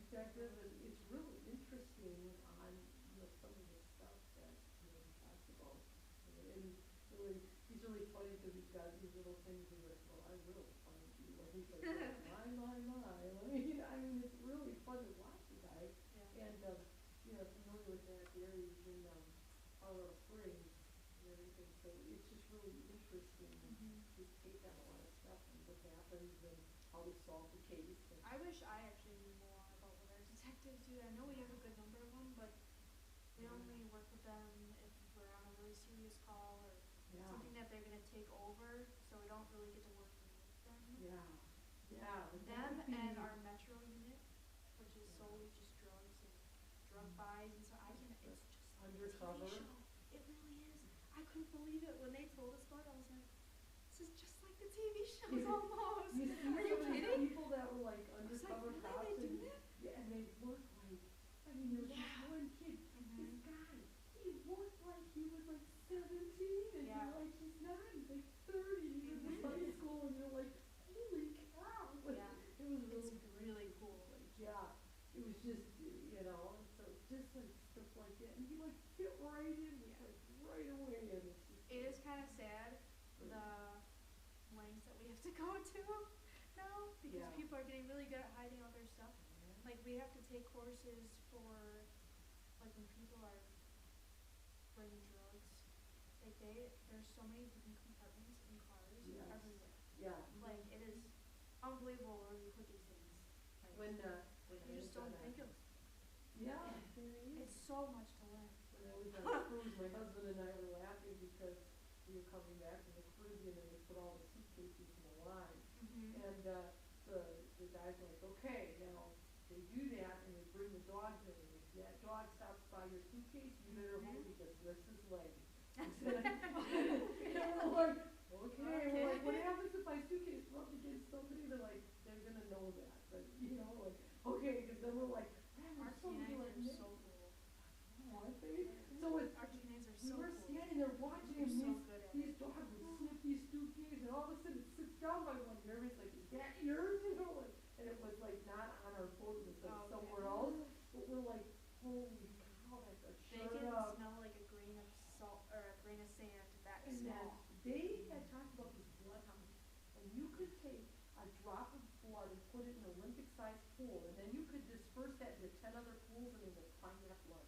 detective, and it's really interesting on, you know, some of the stuff that, you know, he talks about. And really, he's really funny because he's got these little things he's like, well, I will find you. And he's like, my. I mean, it's really fun to watch the guy. Yeah. And, you know, familiar with that area, he's in, Colorado Springs and everything, so it's just really interesting to take on a lot of stuff and what happens and how they solve the case. And I wish I actually knew more about what our detectives do. I know we have a good number of them, but we only work with them if we're on a really serious call or Yeah. something that they're gonna take over, so we don't really get to work with them. Yeah, yeah. but that Them would be- and our metro unit, which is solely just drugs and drug buys, and so I can, it's just like a Undercover. TV show. It really is. I couldn't believe it when they told us about it. I was like, this is just like the TV shows almost. You see Are you some of these kidding? people that were like I was like, undercover really? cops They do and, that? yeah, and they look like, I mean, there was this one kid, this guy, he looked like he was like 17 and Yeah. you're like, he's not, he's like 30, he's in high school and you're like, holy cow. Like, Yeah. It was It's really, really cool. like, yeah, it was just, you know, so just like stuff like that. And he like fit right in, with, like right away and it's just. It is kind of sad, the lengths that we have to go to because Yeah. people are getting really good at hiding all their stuff. Like, we have to take courses for, like, when people are bringing drugs. Like, there's so many different compartments in cars Yes. everywhere. Yeah. Like, it is unbelievable where we put these things. Like, When I you just was don't on think of, Yeah, there is. it's so much to learn. When I was on a cruise, my husband and I were laughing because we were coming back from the Caribbean and they put all the suitcases in the line. Mhm. And, the guy's like, okay, now, they do that and they bring the dogs in, and if that dog stops by your suitcase, you better hold it because this is leg. And we're like, okay, we're like, what happens if my suitcase rubbed against somebody? They're like, they're gonna know that, but, you know, like, okay, because then we're like, man, Our we're so canines like, are so cool. aren't they? So it's, Our canines are we so were cool. standing there watching They're and so good at these it. dogs would sniff these suitcases and all of a sudden it sits down by one and everybody's like, is that yours? You know, like, and it was like not on our boat, it was like Oh, okay. somewhere else, but we're like, holy cow, that's a They shirt can up. smell like a grain of salt or a grain of sand that And small. they had talked about this bloodhound, and you could take a drop of blood and put it in an Olympic-sized pool, and then you could disperse that into 10 other pools and they will find that blood.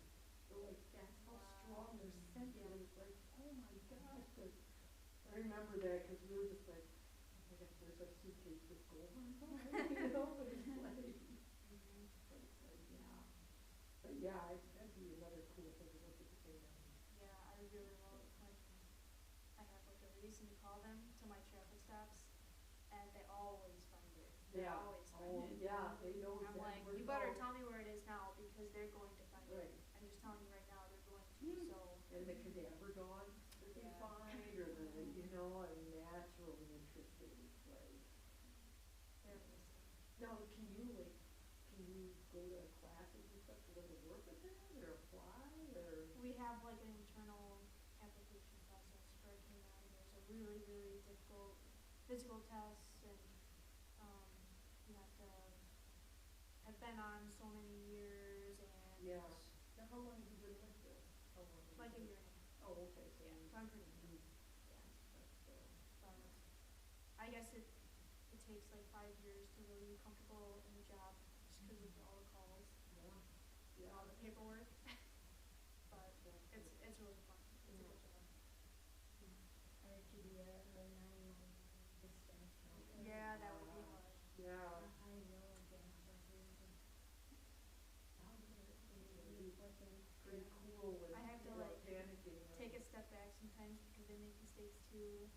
They're like, that's how strong their scent is. It's like, oh my gosh, 'cause I remember that, cause we were just like, oh my gosh, where's our suitcase just go? You know, but it's like, Mhm. but it's like, yeah. But yeah, that'd be another cool thing to look at the canine. Yeah, I really love, like, I have like a reason to call them to my traffic stops, and they always find it. They Yeah. always find Oh, it. yeah, they know I'm exactly like, where you to better go. tell me where it is now, because they're going to find it. Right. I'm just telling you right now, they're going to, so. And the cadaver dogs that they Yeah. find, or the, you know, I mean, that's really interesting, like. They're amazing. Now, can you, like, can you go to classes and stuff to learn to work with that, or apply, or? We have like an internal application process for a canine. There's a really, really difficult physical test, and, you have to have been on so many years, and. Yeah. Now, how long have you been with this? How long have you Like a been- year and a half. Oh, okay, so Yeah, you. so I'm pretty new. Yeah, that's, But I guess it takes like 5 years to really be comfortable in the job, just because of all the calls, yeah. all the paperwork. But it's really fun. It's a good job. Or it could be a 911 dispatch. Yeah, that would be hard. Yeah. I know, yeah, that's really good. Pretty cool when I have to you're like panicking. take a step back sometimes because they make mistakes too,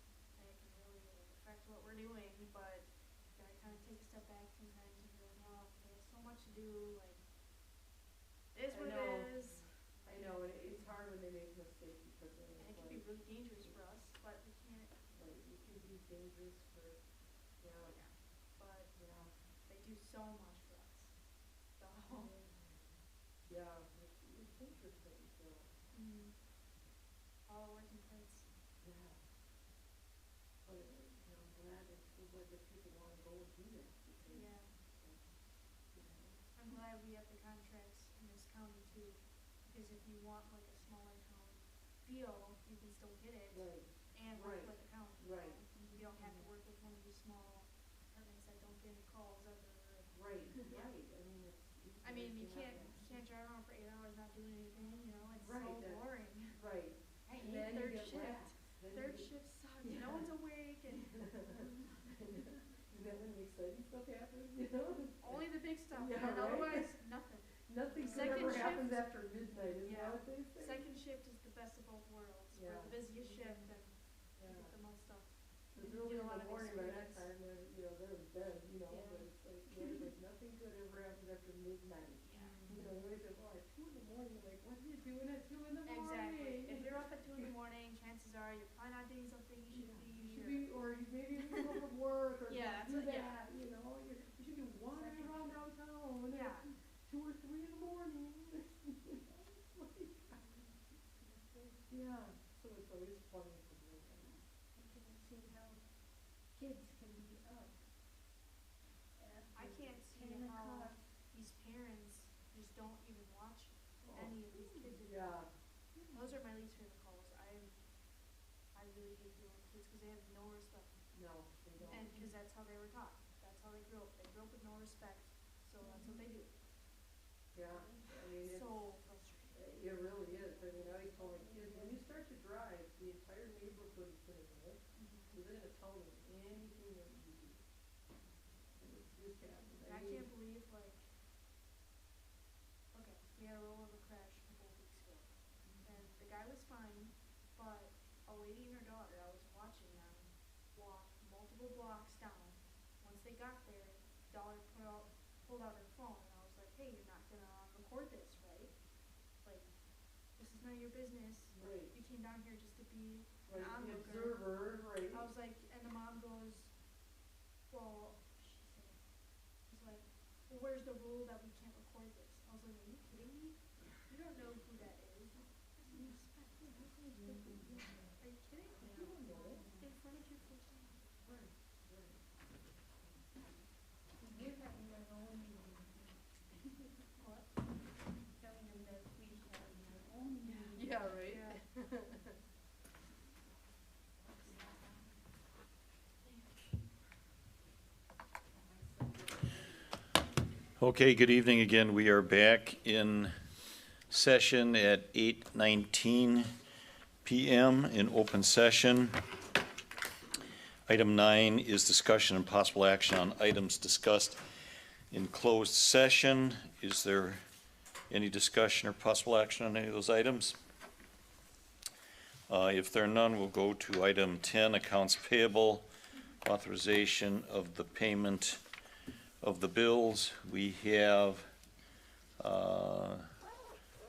and it can really affect what we're doing, but you gotta kind of take a step back sometimes and be like, oh, they have so much to do, like, it is I what know. it is. I know, and it's hard when they make mistakes because then And it it's can be like, really dangerous for us, but we can't, like, it can be dangerous for, yeah, but yeah. they do so much for us. So, Yeah, it's interesting, so, mm, all working parts. yeah. But, you know, I'm glad it seems like that people wanna go and do that because, Yeah. you know. I'm glad we have the contracts in this county too, because if you want like a smaller town feel, you can still get it Right, and work right, with the county. right. You don't have to work with one of these small departments that don't get any calls ever. Right, Yeah. right, I mean, it's. I mean, you yeah, can't drive around for 8 hours not doing anything, you know, it's Right, so that's- boring. Right. I And hate then you third get shift. lax. Then you Third get- shift sucks, Yeah. no one's awake, and And then when the exciting stuff happens, you know? only the big stuff, Yeah, and right? otherwise, nothing. Nothing good Second ever happens shift- after midnight, isn't Yeah. that what they say? Second shift is the best of both worlds. We're Yeah. the busiest shift, and you Yeah. get the most stuff. It's You early get a in lot the of morning by that experience. time, when, you know, they're in bed, you know, Yeah. but it's like, yeah, like nothing good ever happens after midnight. Yeah. You know, they say, well, at 2 in the morning, like, what are you doing at 2 in the morning? Exactly. If you're up at 2 in the morning, chances are you're probably not doing something you should be. You should be, or you maybe you come from work, or Yeah, do that's what- that, you know, you should be wandering Second around downtown Yeah. at 2 or 3 in the morning. Yeah, so it's always funny to do that. I can see how kids can be up I after can't see 10 how o'clock. these parents just don't even watch Oh. any of these kids. Yeah, Those are my least favorite calls. I really hate dealing with kids because they have no respect. no, they don't. And because that's how they were taught. That's how how they grew up. They grew up with no respect, so that's what they do. Yeah, I mean, it's, So frustrating. it really is. I mean, I always tell my kids, when you start to drive, the entire neighborhood is gonna know. You're gonna tell them anything that you do. And it's just happened. And I can't believe, like, okay, we had a little of a crash a couple of weeks ago. And the guy was fine, but a lady and her daughter, I was watching them walk multiple blocks down. Once they got there, daughter pulled out her phone, and I was like, hey, you're not gonna record this, right? Like, this is not your business. Right. You came down here just to be Right, an the onlooker. observer, right. I was like, and the mom goes, well, she's like, well, where's the rule that we can't record this? I was like, are you kidding me? You don't know who that is. Are you kidding? You don't know. In front of your first time. Right, right. We're having our own meeting. What? Telling them that we have our own meeting. Yeah, right? Yeah. Okay, good evening again. We are back in session at 8:19 PM in open session. Item 9 is discussion and possible action on items discussed in closed session. Is there any discussion or possible action on any of those items? If there are none, we'll go to item 10, accounts payable, authorization of the payment of the bills. We have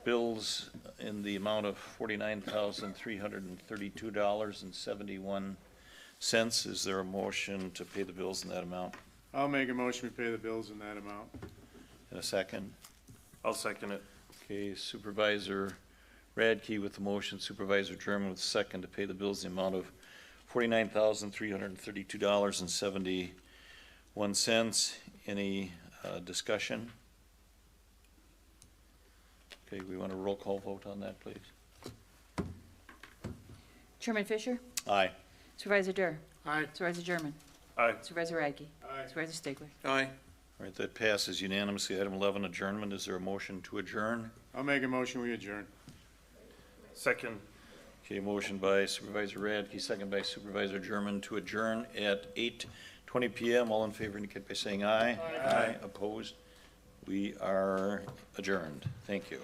bills in the amount of $49,332.71. Is there a motion to pay the bills in that amount? I'll make a motion to pay the bills in that amount. In a second? I'll second it. Okay, Supervisor Radke with the motion, Supervisor German with the second to pay the bills in the amount of $49,332.71. Any discussion? Okay, we want a roll call vote on that, please. Chairman Fisher? Aye. Supervisor Durr? Aye. Supervisor German? Aye. Supervisor Radke? Aye. Supervisor Stigler? Aye. All right, that passes unanimously. Item 11, adjournment. Is there a motion to adjourn? I'll make a motion, we adjourn. Second. Okay, motion by Supervisor Radke, second by Supervisor German to adjourn at 8:20 PM. All in favor indicate by saying aye. Aye. Opposed? We are adjourned. Thank you.